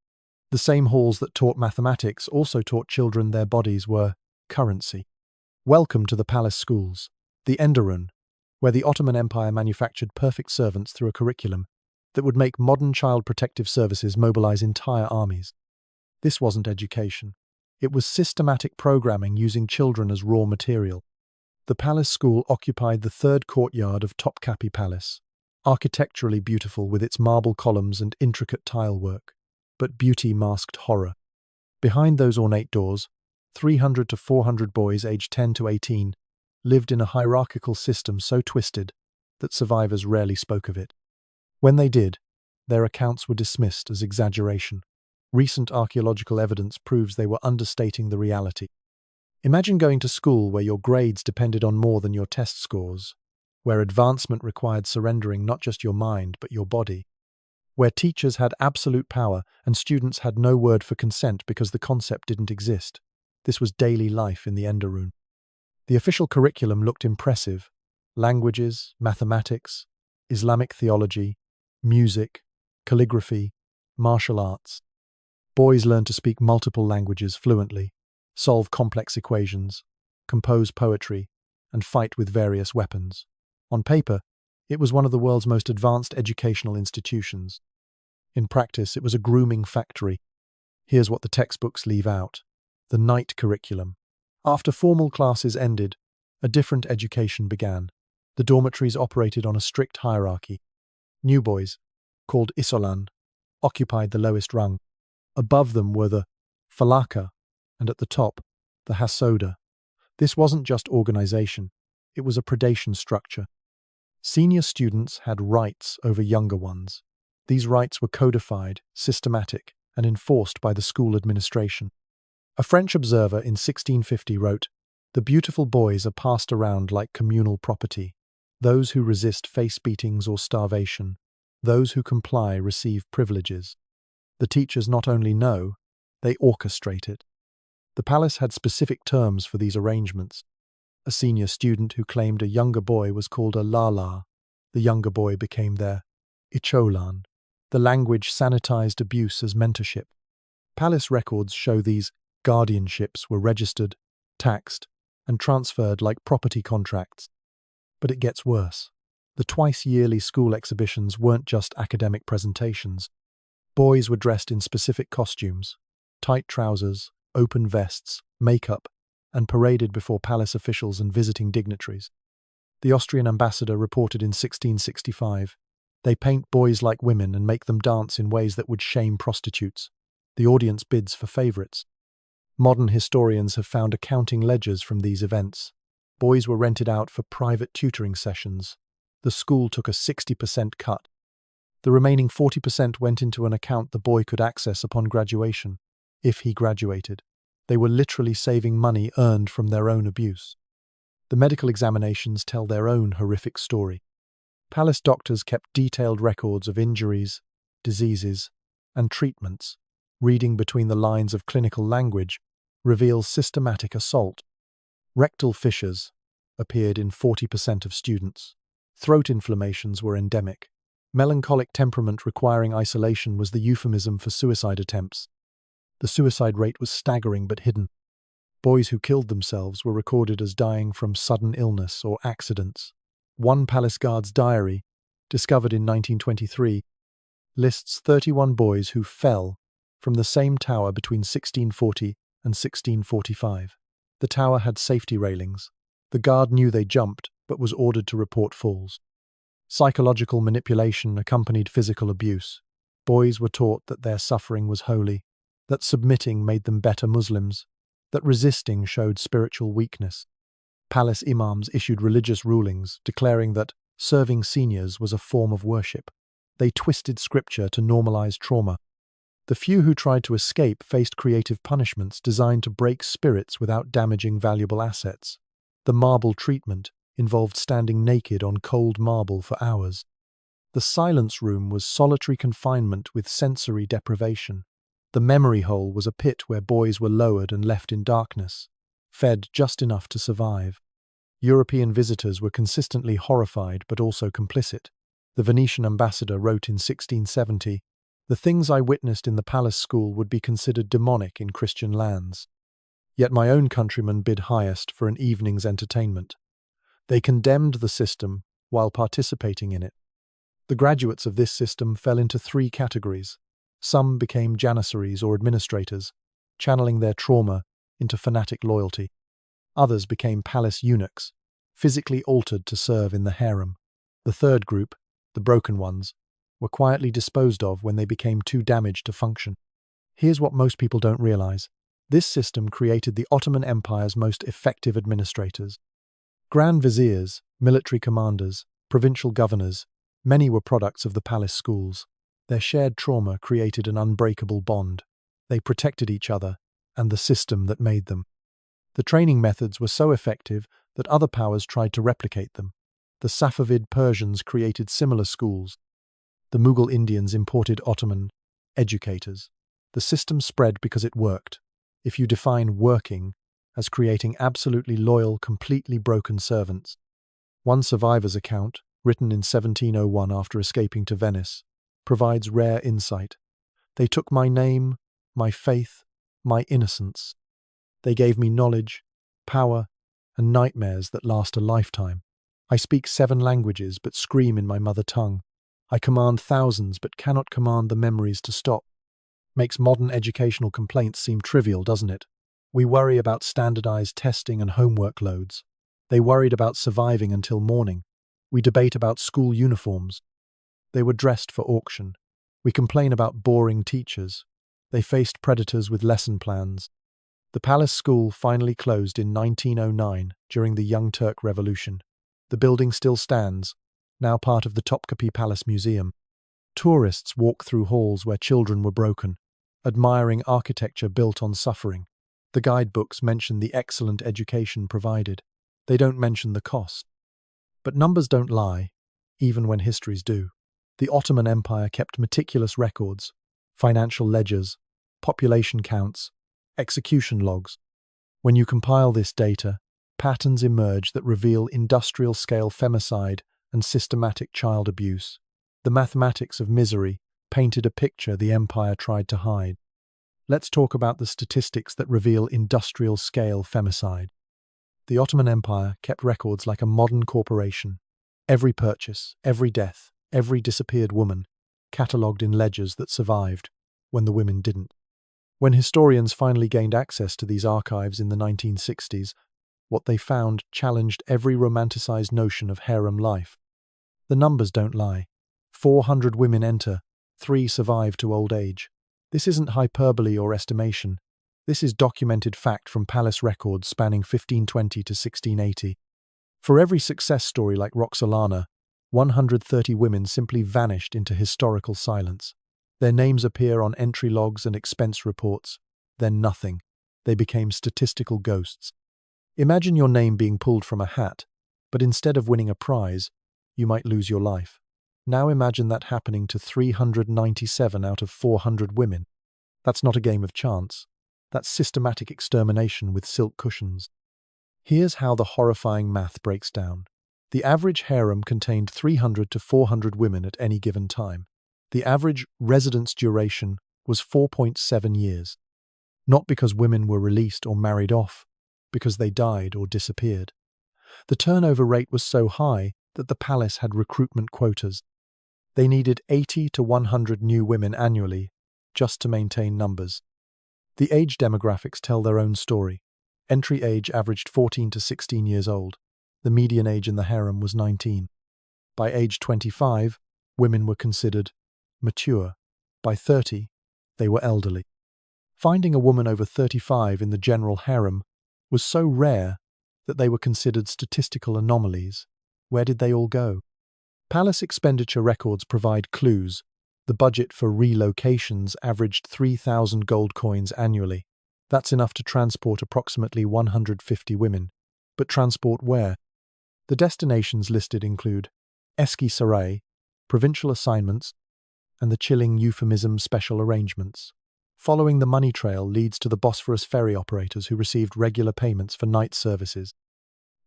The same halls that taught mathematics also taught children their bodies were currency. Welcome to the palace schools, the Enderun, where the Ottoman Empire manufactured perfect servants through a curriculum that would make modern child protective services mobilize entire armies. This wasn't education. It was systematic programming using children as raw material. The palace school occupied the third courtyard of Topkapi Palace, architecturally beautiful with its marble columns and intricate tile work. But beauty masked horror. Behind those ornate doors, 300 to 400 boys aged 10 to 18 lived in a hierarchical system so twisted that survivors rarely spoke of it. When they did, their accounts were dismissed as exaggeration. Recent archaeological evidence proves they were understating the reality. Imagine going to school where your grades depended on more than your test scores, where advancement required surrendering not just your mind but your body, where teachers had absolute power and students had no word for consent because the concept didn't exist. This was daily life in the Enderun. The official curriculum looked impressive: languages, mathematics, Islamic theology, music, calligraphy, martial arts. Boys learned to speak multiple languages fluently, solve complex equations, compose poetry, and fight with various weapons. On paper, it was one of the world's most advanced educational institutions. In practice, it was a grooming factory. Here's what the textbooks leave out: the night curriculum. After formal classes ended, a different education began. The dormitories operated on a strict hierarchy. New boys, called Isolan, occupied the lowest rung. Above them were the falaka, and at the top, the hasoda. This wasn't just organization, it was a predation structure. Senior students had rights over younger ones. These rights were codified, systematic, and enforced by the school administration. A French observer in 1650 wrote, "The beautiful boys are passed around like communal property. Those who resist face beatings or starvation. Those who comply receive privileges. The teachers not only know, they orchestrate it." The palace had specific terms for these arrangements. A senior student who claimed a younger boy was called a lala. The younger boy became their icholan. The language sanitized abuse as mentorship. Palace records show these guardianships were registered, taxed, and transferred like property contracts. But it gets worse. The twice-yearly school exhibitions weren't just academic presentations. Boys were dressed in specific costumes: tight trousers, open vests, makeup, and paraded before palace officials and visiting dignitaries. The Austrian ambassador reported in 1665, "They paint boys like women and make them dance in ways that would shame prostitutes. The audience bids for favorites." Modern historians have found accounting ledgers from these events. Boys were rented out for private tutoring sessions. The school took a 60% cut. The remaining 40% went into an account the boy could access upon graduation, if he graduated. They were literally saving money earned from their own abuse. The medical examinations tell their own horrific story. Palace doctors kept detailed records of injuries, diseases, and treatments. Reading between the lines of clinical language reveals systematic assault. Rectal fissures appeared in 40% of students. Throat inflammations were endemic. Melancholic temperament requiring isolation was the euphemism for suicide attempts. The suicide rate was staggering but hidden. Boys who killed themselves were recorded as dying from sudden illness or accidents. One palace guard's diary, discovered in 1923, lists 31 boys who fell from the same tower between 1640 and 1645. The tower had safety railings. The guard knew they jumped, but was ordered to report falls. Psychological manipulation accompanied physical abuse. Boys were taught that their suffering was holy, that submitting made them better Muslims, that resisting showed spiritual weakness. Palace imams issued religious rulings declaring that serving seniors was a form of worship. They twisted scripture to normalize trauma. The few who tried to escape faced creative punishments designed to break spirits without damaging valuable assets. The marble treatment involved standing naked on cold marble for hours. The silence room was solitary confinement with sensory deprivation. The memory hole was a pit where boys were lowered and left in darkness, fed just enough to survive. European visitors were consistently horrified but also complicit. The Venetian ambassador wrote in 1670, "The things I witnessed in the palace school would be considered demonic in Christian lands. Yet my own countrymen bid highest for an evening's entertainment. They condemned the system while participating in it." The graduates of this system fell into three categories. Some became janissaries or administrators, channeling their trauma into fanatic loyalty. Others became palace eunuchs, physically altered to serve in the harem. The third group, the broken ones, were quietly disposed of when they became too damaged to function. Here's what most people don't realize. This system created the Ottoman Empire's most effective administrators. Grand viziers, military commanders, provincial governors, many were products of the palace schools. Their shared trauma created an unbreakable bond. They protected each other and the system that made them. The training methods were so effective that other powers tried to replicate them. The Safavid Persians created similar schools. The Mughal Indians imported Ottoman educators. The system spread because it worked. If you define working as creating absolutely loyal, completely broken servants. One survivor's account, written in 1701 after escaping to Venice, provides rare insight. "They took my name, my faith, my innocence. They gave me knowledge, power, and nightmares that last a lifetime. I speak 7 languages but scream in my mother tongue. I command thousands but cannot command the memories to stop." Makes modern educational complaints seem trivial, doesn't it? We worry about standardized testing and homework loads. They worried about surviving until morning. We debate about school uniforms. They were dressed for auction. We complain about boring teachers. They faced predators with lesson plans. The palace school finally closed in 1909 during the Young Turk Revolution. The building still stands, now part of the Topkapi Palace Museum. Tourists walk through halls where children were broken, admiring architecture built on suffering. The guidebooks mention the excellent education provided. They don't mention the cost. But numbers don't lie, even when histories do. The Ottoman Empire kept meticulous records, financial ledgers, population counts, execution logs. When you compile this data, patterns emerge that reveal industrial-scale femicide and systematic child abuse. The mathematics of misery painted a picture the empire tried to hide. Let's talk about the statistics that reveal industrial-scale femicide. The Ottoman Empire kept records like a modern corporation. Every purchase, every death, every disappeared woman, catalogued in ledgers that survived when the women didn't. When historians finally gained access to these archives in the 1960s, what they found challenged every romanticized notion of harem life. The numbers don't lie. 400 women enter, 3 survive to old age. This isn't hyperbole or estimation. This is documented fact from palace records spanning 1520 to 1680. For every success story like Roxalana, 130 women simply vanished into historical silence. Their names appear on entry logs and expense reports, then nothing. They became statistical ghosts. Imagine your name being pulled from a hat, but instead of winning a prize, you might lose your life. Now imagine that happening to 397 out of 400 women. That's not a game of chance. That's systematic extermination with silk cushions. Here's how the horrifying math breaks down. The average harem contained 300 to 400 women at any given time. The average residence duration was 4.7 years. Not because women were released or married off, because they died or disappeared. The turnover rate was so high that the palace had recruitment quotas. They needed 80 to 100 new women annually just to maintain numbers. The age demographics tell their own story. Entry age averaged 14 to 16 years old. The median age in the harem was 19. By age 25, women were considered mature. By 30, they were elderly. Finding a woman over 35 in the general harem was so rare that they were considered statistical anomalies. Where did they all go? Palace expenditure records provide clues. The budget for relocations averaged 3,000 gold coins annually. That's enough to transport approximately 150 women. But transport where? The destinations listed include Eski Saray, provincial assignments, and the chilling euphemism special arrangements. Following the money trail leads to the Bosphorus ferry operators who received regular payments for night services.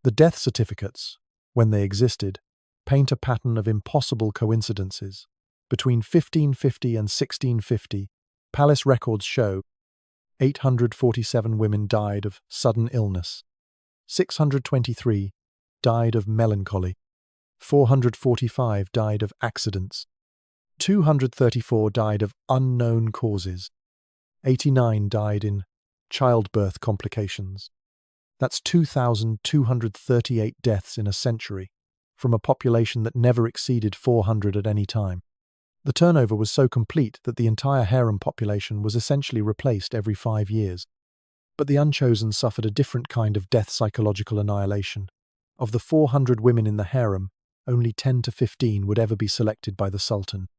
The death certificates, when they existed, paint a pattern of impossible coincidences. Between 1550 and 1650, palace records show 847 women died of sudden illness, 623 died of melancholy, 445 died of accidents, 234 died of unknown causes, 89 died in childbirth complications. That's 2,238 deaths in a century, from a population that never exceeded 400 at any time. The turnover was so complete that the entire harem population was essentially replaced every 5 years. But the unchosen suffered a different kind of death psychological annihilation. Of the 400 women in the harem, only 10 to 15 would ever be selected by the Sultan.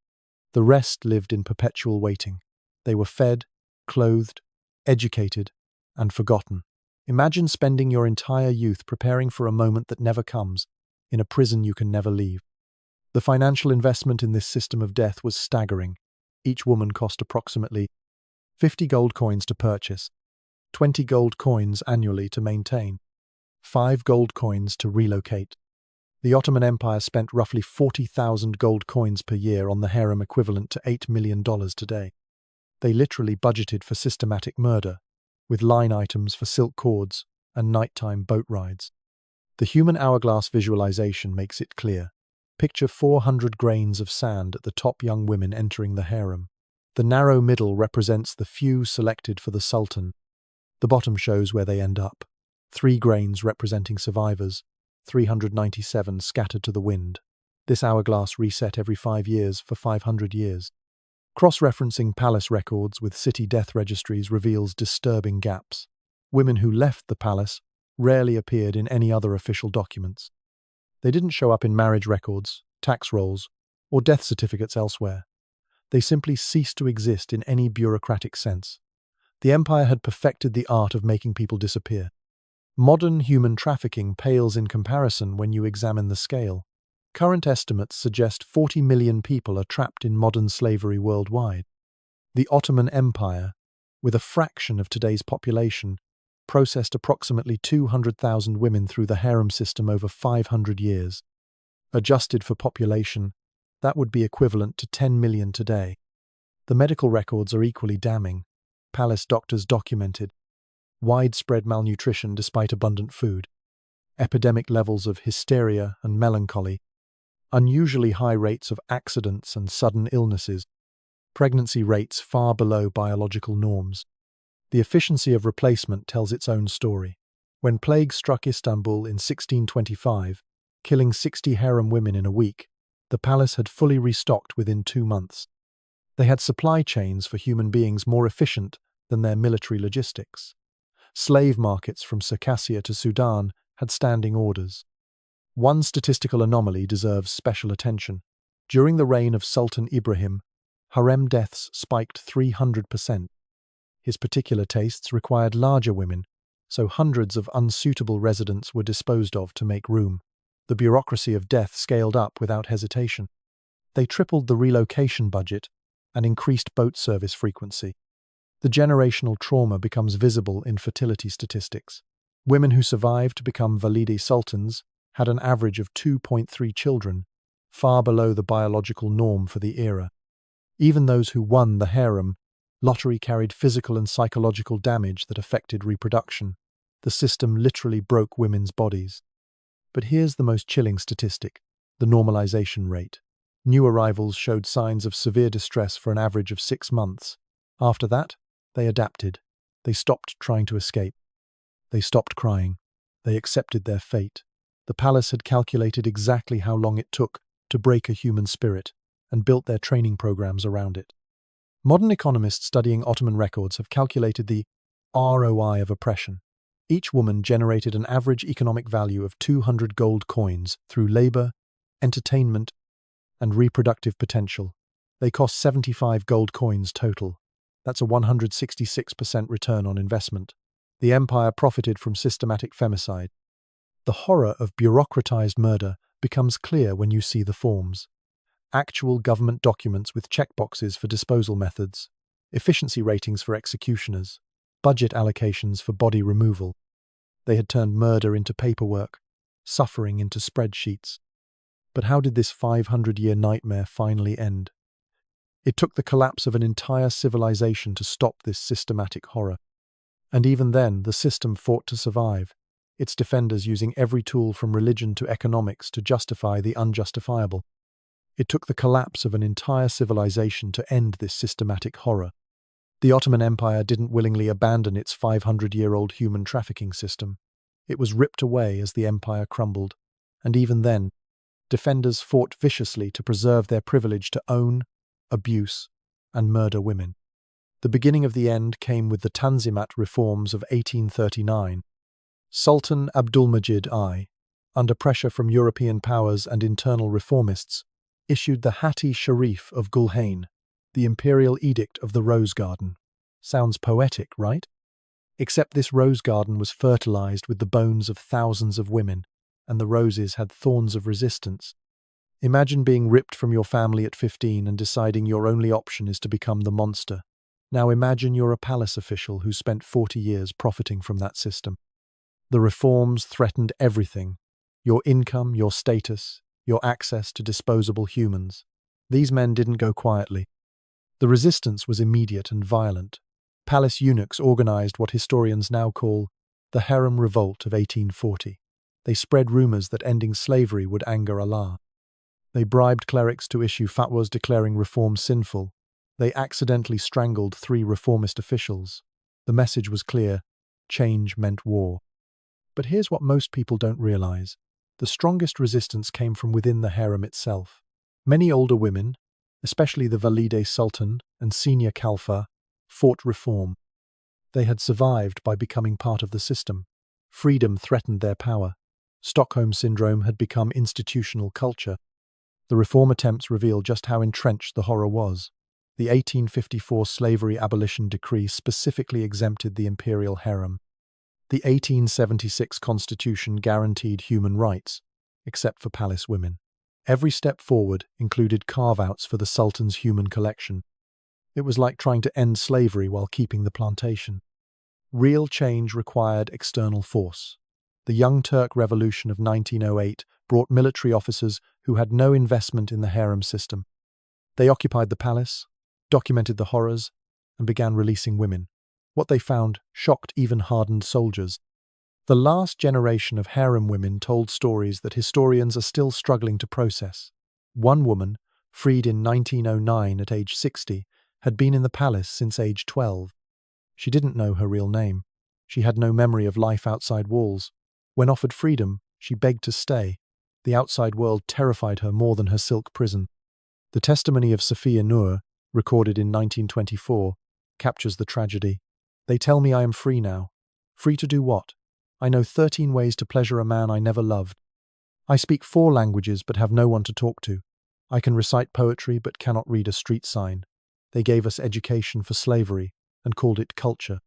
The rest lived in perpetual waiting. They were fed, clothed, educated, and forgotten. Imagine spending your entire youth preparing for a moment that never comes, in a prison you can never leave. The financial investment in this system of death was staggering. Each woman cost approximately 50 gold coins to purchase, 20 gold coins annually to maintain, 5 gold coins to relocate. The Ottoman Empire spent roughly 40,000 gold coins per year on the harem, equivalent to $8 million today. They literally budgeted for systematic murder, with line items for silk cords and nighttime boat rides. The human hourglass visualization makes it clear. Picture 400 grains of sand at the top, young women entering the harem. The narrow middle represents the few selected for the Sultan. The bottom shows where they end up. 3 grains representing survivors, 397 scattered to the wind. This hourglass reset every 5 years for 500 years. Cross-referencing palace records with city death registries reveals disturbing gaps. Women who left the palace rarely appeared in any other official documents. They didn't show up in marriage records, tax rolls, or death certificates elsewhere. They simply ceased to exist in any bureaucratic sense. The empire had perfected the art of making people disappear. Modern human trafficking pales in comparison when you examine the scale. Current estimates suggest 40 million people are trapped in modern slavery worldwide. The Ottoman Empire, with a fraction of today's population, processed approximately 200,000 women through the harem system over 500 years. Adjusted for population, that would be equivalent to 10 million today. The medical records are equally damning. Palace doctors documented widespread malnutrition despite abundant food, epidemic levels of hysteria and melancholy, unusually high rates of accidents and sudden illnesses, pregnancy rates far below biological norms. The efficiency of replacement tells its own story. When plague struck Istanbul in 1625, killing 60 harem women in a week, the palace had fully restocked within 2 months. They had supply chains for human beings more efficient than their military logistics. Slave markets from Circassia to Sudan had standing orders. One statistical anomaly deserves special attention. During the reign of Sultan Ibrahim, harem deaths spiked 300%. His particular tastes required larger women, so hundreds of unsuitable residents were disposed of to make room. The bureaucracy of death scaled up without hesitation. They tripled the relocation budget and increased boat service frequency. The generational trauma becomes visible in fertility statistics. Women who survived to become valide sultans had an average of 2.3 children, far below the biological norm for the era. Even those who won the harem lottery carried physical and psychological damage that affected reproduction. The system literally broke women's bodies. But here's the most chilling statistic: the normalization rate. New arrivals showed signs of severe distress for an average of 6 months. After that, they adapted. They stopped trying to escape. They stopped crying. They accepted their fate. The palace had calculated exactly how long it took to break a human spirit and built their training programs around it. Modern economists studying Ottoman records have calculated the ROI of oppression. Each woman generated an average economic value of 200 gold coins through labor, entertainment, and reproductive potential. They cost 75 gold coins total. That's a 166% return on investment. The empire profited from systematic femicide. The horror of bureaucratized murder becomes clear when you see the forms. Actual government documents with checkboxes for disposal methods, efficiency ratings for executioners, budget allocations for body removal. They had turned murder into paperwork, suffering into spreadsheets. But how did this 500-year nightmare finally end? It took the collapse of an entire civilization to stop this systematic horror. And even then, the system fought to survive, its defenders using every tool from religion to economics to justify the unjustifiable. It took the collapse of an entire civilization to end this systematic horror. The Ottoman Empire didn't willingly abandon its 500-year-old human trafficking system. It was ripped away as the empire crumbled, and even then, defenders fought viciously to preserve their privilege to own, abuse, and murder women. The beginning of the end came with the Tanzimat reforms of 1839. Sultan Abdulmajid I, under pressure from European powers and internal reformists, issued the Hatti Sharif of Gulhain, the imperial edict of the Rose Garden. Sounds poetic, right? Except this rose garden was fertilized with the bones of thousands of women, and the roses had thorns of resistance. Imagine being ripped from your family at 15 and deciding your only option is to become the monster. Now imagine you're a palace official who spent 40 years profiting from that system. The reforms threatened everything: your income, your status, your access to disposable humans. These men didn't go quietly. The resistance was immediate and violent. Palace eunuchs organized what historians now call the Harem Revolt of 1840. They spread rumors that ending slavery would anger Allah. They bribed clerics to issue fatwas declaring reform sinful. They accidentally strangled 3 reformist officials. The message was clear: change meant war. But here's what most people don't realize. The strongest resistance came from within the harem itself. Many older women, especially the Valide Sultan and senior Khalfa, fought reform. They had survived by becoming part of the system. Freedom threatened their power. Stockholm Syndrome had become institutional culture. The reform attempts reveal just how entrenched the horror was. The 1854 Slavery Abolition Decree specifically exempted the imperial harem. The 1876 Constitution guaranteed human rights, except for palace women. Every step forward included carve-outs for the Sultan's human collection. It was like trying to end slavery while keeping the plantation. Real change required external force. The Young Turk Revolution of 1908 brought military officers who had no investment in the harem system. They occupied the palace, documented the horrors, and began releasing women. What they found shocked even hardened soldiers. The last generation of harem women told stories that historians are still struggling to process. One woman, freed in 1909 at age 60, had been in the palace since age 12. She didn't know her real name. She had no memory of life outside walls. When offered freedom, she begged to stay. The outside world terrified her more than her silk prison. The testimony of Sophia Noor, recorded in 1924, captures the tragedy. They tell me I am free now. Free to do what? I know 13 ways to pleasure a man I never loved. I speak 4 languages but have no one to talk to. I can recite poetry but cannot read a street sign. They gave us education for slavery and called it culture.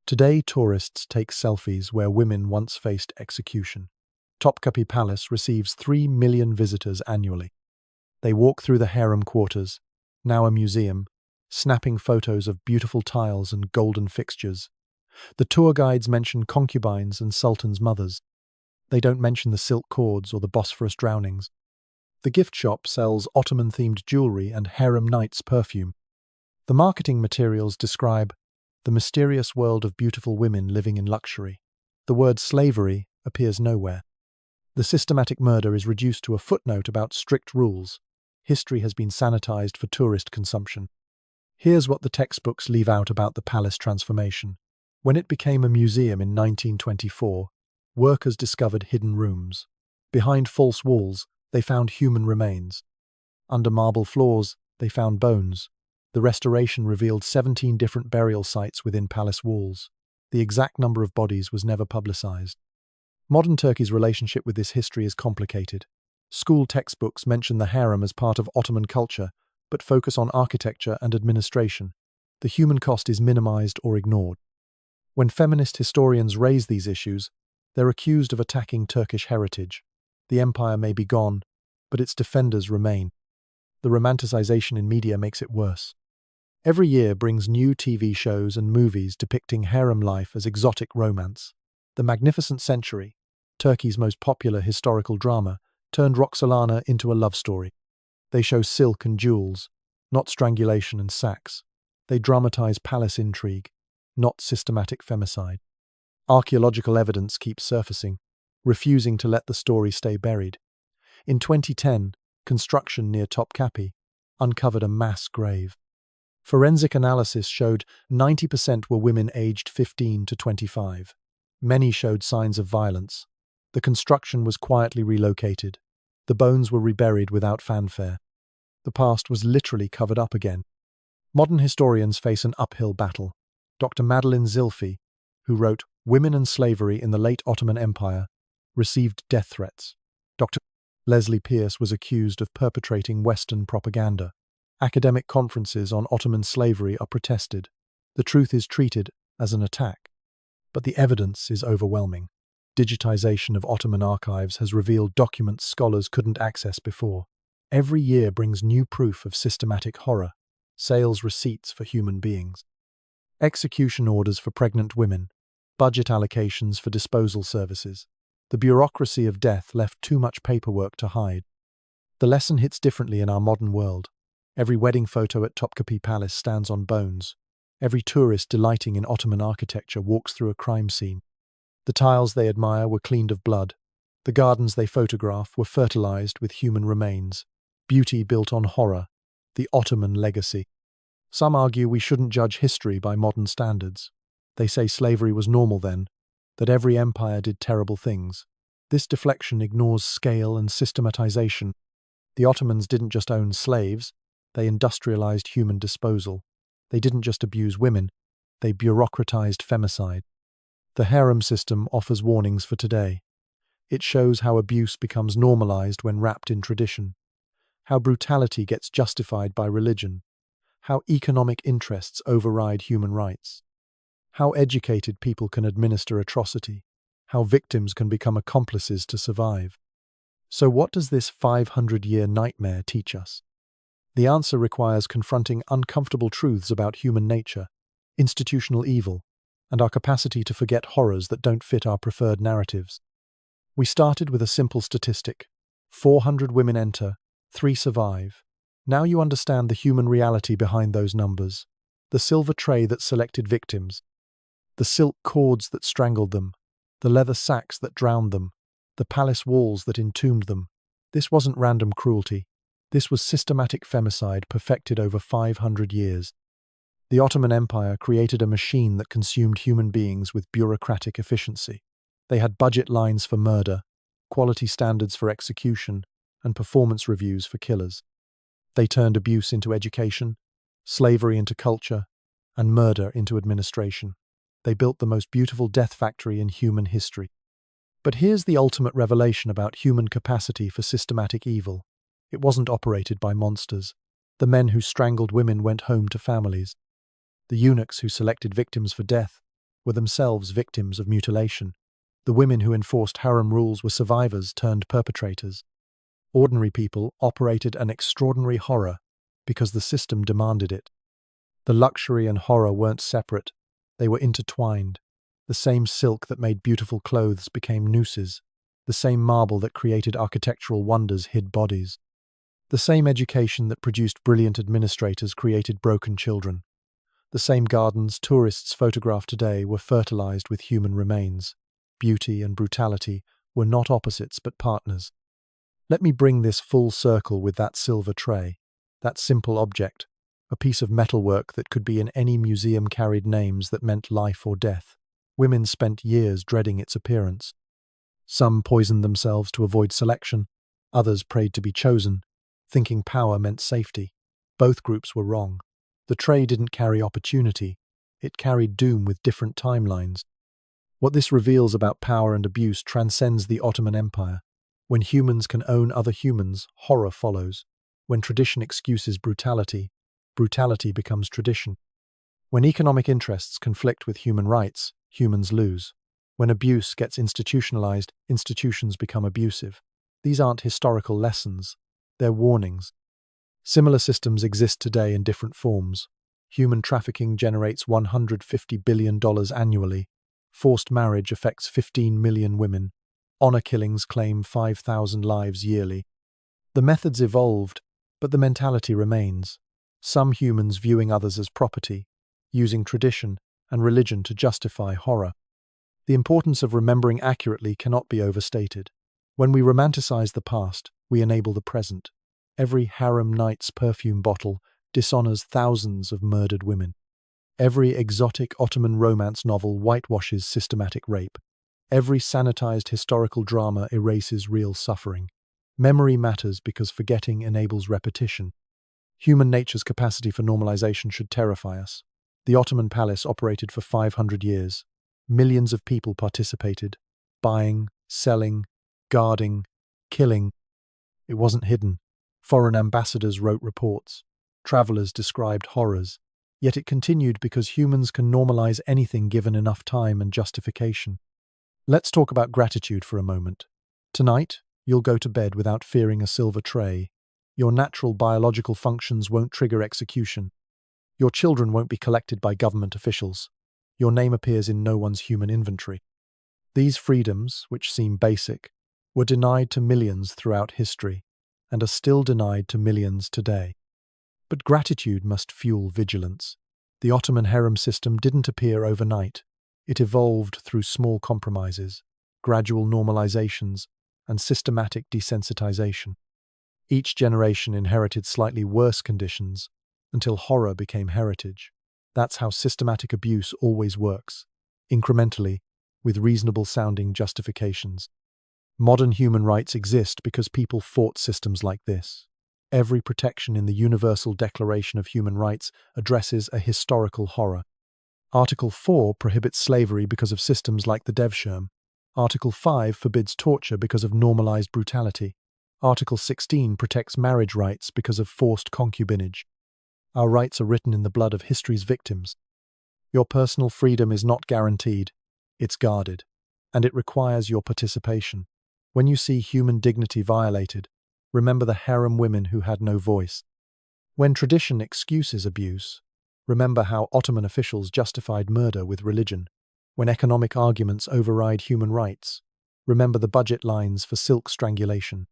Today, tourists take selfies where women once faced execution. Topkapi Palace receives 3 million visitors annually. They walk through the harem quarters, now a museum, snapping photos of beautiful tiles and golden fixtures. The tour guides mention concubines and sultans' mothers. They don't mention the silk cords or the Bosphorus drownings. The gift shop sells Ottoman-themed jewelry and harem nights perfume. The marketing materials describe the mysterious world of beautiful women living in luxury. The word slavery appears nowhere. The systematic murder is reduced to a footnote about strict rules. History has been sanitized for tourist consumption. Here's what the textbooks leave out about the palace transformation. When it became a museum in 1924, workers discovered hidden rooms. Behind false walls, they found human remains. Under marble floors, they found bones. The restoration revealed 17 different burial sites within palace walls. The exact number of bodies was never publicized. Modern Turkey's relationship with this history is complicated. School textbooks mention the harem as part of Ottoman culture, but focus on architecture and administration. The human cost is minimized or ignored. When feminist historians raise these issues, they're accused of attacking Turkish heritage. The empire may be gone, but its defenders remain. The romanticization in media makes it worse. Every year brings new TV shows and movies depicting harem life as exotic romance. The Magnificent Century, Turkey's most popular historical drama, turned Roxalana into a love story. They show silk and jewels, not strangulation and sacks. They dramatize palace intrigue, not systematic femicide. Archaeological evidence keeps surfacing, refusing to let the story stay buried. In 2010, construction near Topkapi uncovered a mass grave. Forensic analysis showed 90% were women aged 15 to 25. Many showed signs of violence. The construction was quietly relocated. The bones were reburied without fanfare. The past was literally covered up again. Modern historians face an uphill battle. Dr. Madeline Zilfi, who wrote Women and Slavery in the Late Ottoman Empire, received death threats. Dr. Leslie Pierce was accused of perpetrating Western propaganda. Academic conferences on Ottoman slavery are protested. The truth is treated as an attack. But the evidence is overwhelming. Digitization of Ottoman archives has revealed documents scholars couldn't access before. Every year brings new proof of systematic horror, sales receipts for human beings, execution orders for pregnant women, budget allocations for disposal services. The bureaucracy of death left too much paperwork to hide. The lesson hits differently in our modern world. Every wedding photo at Topkapi Palace stands on bones. Every tourist delighting in Ottoman architecture walks through a crime scene. The tiles they admire were cleaned of blood. The gardens they photograph were fertilized with human remains. Beauty built on horror, the Ottoman legacy. Some argue we shouldn't judge history by modern standards. They say slavery was normal then, that every empire did terrible things. This deflection ignores scale and systematization. The Ottomans didn't just own slaves, they industrialized human disposal. They didn't just abuse women, they bureaucratized femicide. The harem system offers warnings for today. It shows how abuse becomes normalized when wrapped in tradition, how brutality gets justified by religion, how economic interests override human rights, how educated people can administer atrocity, how victims can become accomplices to survive. So what does this 500-year nightmare teach us? The answer requires confronting uncomfortable truths about human nature, institutional evil, and our capacity to forget horrors that don't fit our preferred narratives. We started with a simple statistic. 400 women enter, 3 survive. Now you understand the human reality behind those numbers. The silver tray that selected victims, the silk cords that strangled them, the leather sacks that drowned them, the palace walls that entombed them. This wasn't random cruelty. This was systematic femicide perfected over 500 years. The Ottoman Empire created a machine that consumed human beings with bureaucratic efficiency. They had budget lines for murder, quality standards for execution, and performance reviews for killers. They turned abuse into education, slavery into culture, and murder into administration. They built the most beautiful death factory in human history. But here's the ultimate revelation about human capacity for systematic evil. It wasn't operated by monsters. The men who strangled women went home to families. The eunuchs who selected victims for death were themselves victims of mutilation. The women who enforced harem rules were survivors turned perpetrators. Ordinary people operated an extraordinary horror because the system demanded it. The luxury and horror weren't separate, they were intertwined. The same silk that made beautiful clothes became nooses. The same marble that created architectural wonders hid bodies. The same education that produced brilliant administrators created broken children. The same gardens tourists photograph today were fertilized with human remains. Beauty and brutality were not opposites but partners. Let me bring this full circle with that silver tray, that simple object, a piece of metalwork that could be in any museum carried names that meant life or death. Women spent years dreading its appearance. Some poisoned themselves to avoid selection, others prayed to be chosen, thinking power meant safety. Both groups were wrong. The tray didn't carry opportunity, it carried doom with different timelines. What this reveals about power and abuse transcends the Ottoman Empire. When humans can own other humans, horror follows. When tradition excuses brutality, brutality becomes tradition. When economic interests conflict with human rights, humans lose. When abuse gets institutionalized, institutions become abusive. These aren't historical lessons, they're warnings. Similar systems exist today in different forms. Human trafficking generates $150 billion annually. Forced marriage affects 15 million women. Honor killings claim 5,000 lives yearly. The methods evolved, but the mentality remains. Some humans viewing others as property, using tradition and religion to justify horror. The importance of remembering accurately cannot be overstated. When we romanticize the past, we enable the present. Every harem knight's perfume bottle dishonors thousands of murdered women. Every exotic Ottoman romance novel whitewashes systematic rape. Every sanitized historical drama erases real suffering. Memory matters because forgetting enables repetition. Human nature's capacity for normalization should terrify us. The Ottoman palace operated for 500 years. Millions of people participated, buying, selling, guarding, killing. It wasn't hidden. Foreign ambassadors wrote reports. Travelers described horrors. Yet it continued because humans can normalize anything given enough time and justification. Let's talk about gratitude for a moment. Tonight, you'll go to bed without fearing a silver tray. Your natural biological functions won't trigger execution. Your children won't be collected by government officials. Your name appears in no one's human inventory. These freedoms, which seem basic, were denied to millions throughout history and are still denied to millions today. But gratitude must fuel vigilance. The Ottoman harem system didn't appear overnight. It evolved through small compromises, gradual normalizations, and systematic desensitization. Each generation inherited slightly worse conditions until horror became heritage. That's how systematic abuse always works, incrementally, with reasonable-sounding justifications. Modern human rights exist because people fought systems like this. Every protection in the Universal Declaration of Human Rights addresses a historical horror. Article 4 prohibits slavery because of systems like the Devshirme. Article 5 forbids torture because of normalized brutality. Article 16 protects marriage rights because of forced concubinage. Our rights are written in the blood of history's victims. Your personal freedom is not guaranteed, it's guarded, and it requires your participation. When you see human dignity violated, remember the harem women who had no voice. When tradition excuses abuse, remember how Ottoman officials justified murder with religion. When economic arguments override human rights, remember the budget lines for silk strangulation.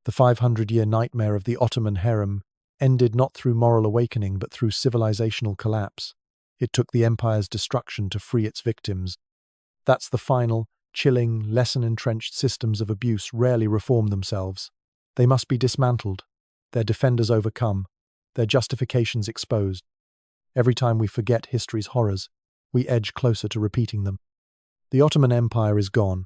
The 500-year nightmare of the Ottoman harem ended not through moral awakening but through civilizational collapse. It took the empire's destruction to free its victims. That's the final, chilling, lesson-entrenched systems of abuse rarely reform themselves. They must be dismantled, their defenders overcome, their justifications exposed. Every time we forget history's horrors, we edge closer to repeating them. The Ottoman Empire is gone,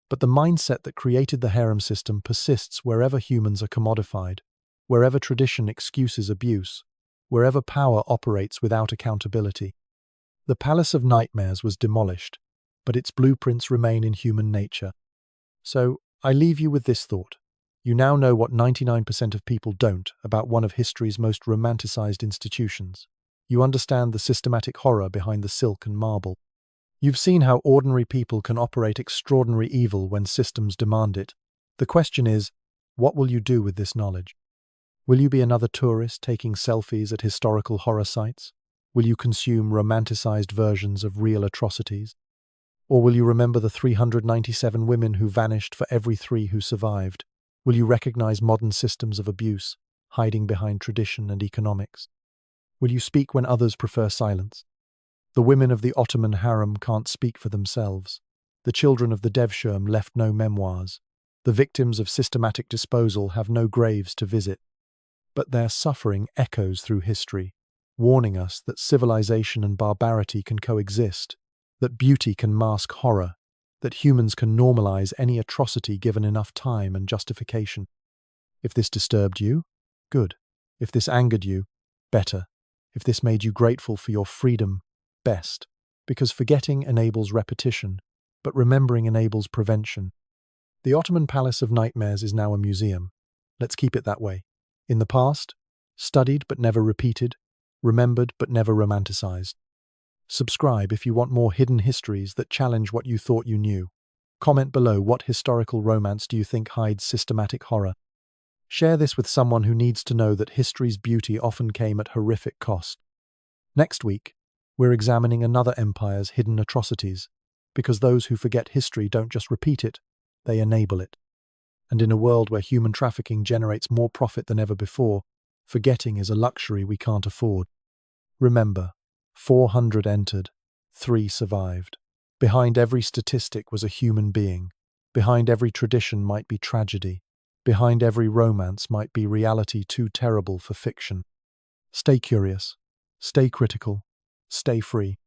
but the mindset that created the harem system persists wherever humans are commodified, wherever tradition excuses abuse, wherever power operates without accountability. The Palace of Nightmares was demolished, but its blueprints remain in human nature. So, I leave you with this thought. You now know what 99% of people don't about one of history's most romanticized institutions. You understand the systematic horror behind the silk and marble. You've seen how ordinary people can operate extraordinary evil when systems demand it. The question is, what will you do with this knowledge? Will you be another tourist taking selfies at historical horror sites? Will you consume romanticized versions of real atrocities? Or will you remember the 397 women who vanished for every 3 who survived? Will you recognize modern systems of abuse, hiding behind tradition and economics? Will you speak when others prefer silence? The women of the Ottoman harem can't speak for themselves. The children of the Devshirme left no memoirs. The victims of systematic disposal have no graves to visit. But their suffering echoes through history, warning us that civilization and barbarity can coexist, that beauty can mask horror, that humans can normalize any atrocity given enough time and justification. If this disturbed you, good. If this angered you, better. If this made you grateful for your freedom, best. Because forgetting enables repetition, but remembering enables prevention. The Ottoman Palace of Nightmares is now a museum. Let's keep it that way. In the past, studied but never repeated, remembered but never romanticized. Subscribe if you want more hidden histories that challenge what you thought you knew. Comment below what historical romance do you think hides systematic horror. Share this with someone who needs to know that history's beauty often came at horrific cost. Next week, we're examining another empire's hidden atrocities, because those who forget history don't just repeat it, they enable it. And in a world where human trafficking generates more profit than ever before, forgetting is a luxury we can't afford. Remember, 400 entered, 3 survived. Behind every statistic was a human being. Behind every tradition might be tragedy. Behind every romance might be reality too terrible for fiction. Stay curious, stay critical, stay free.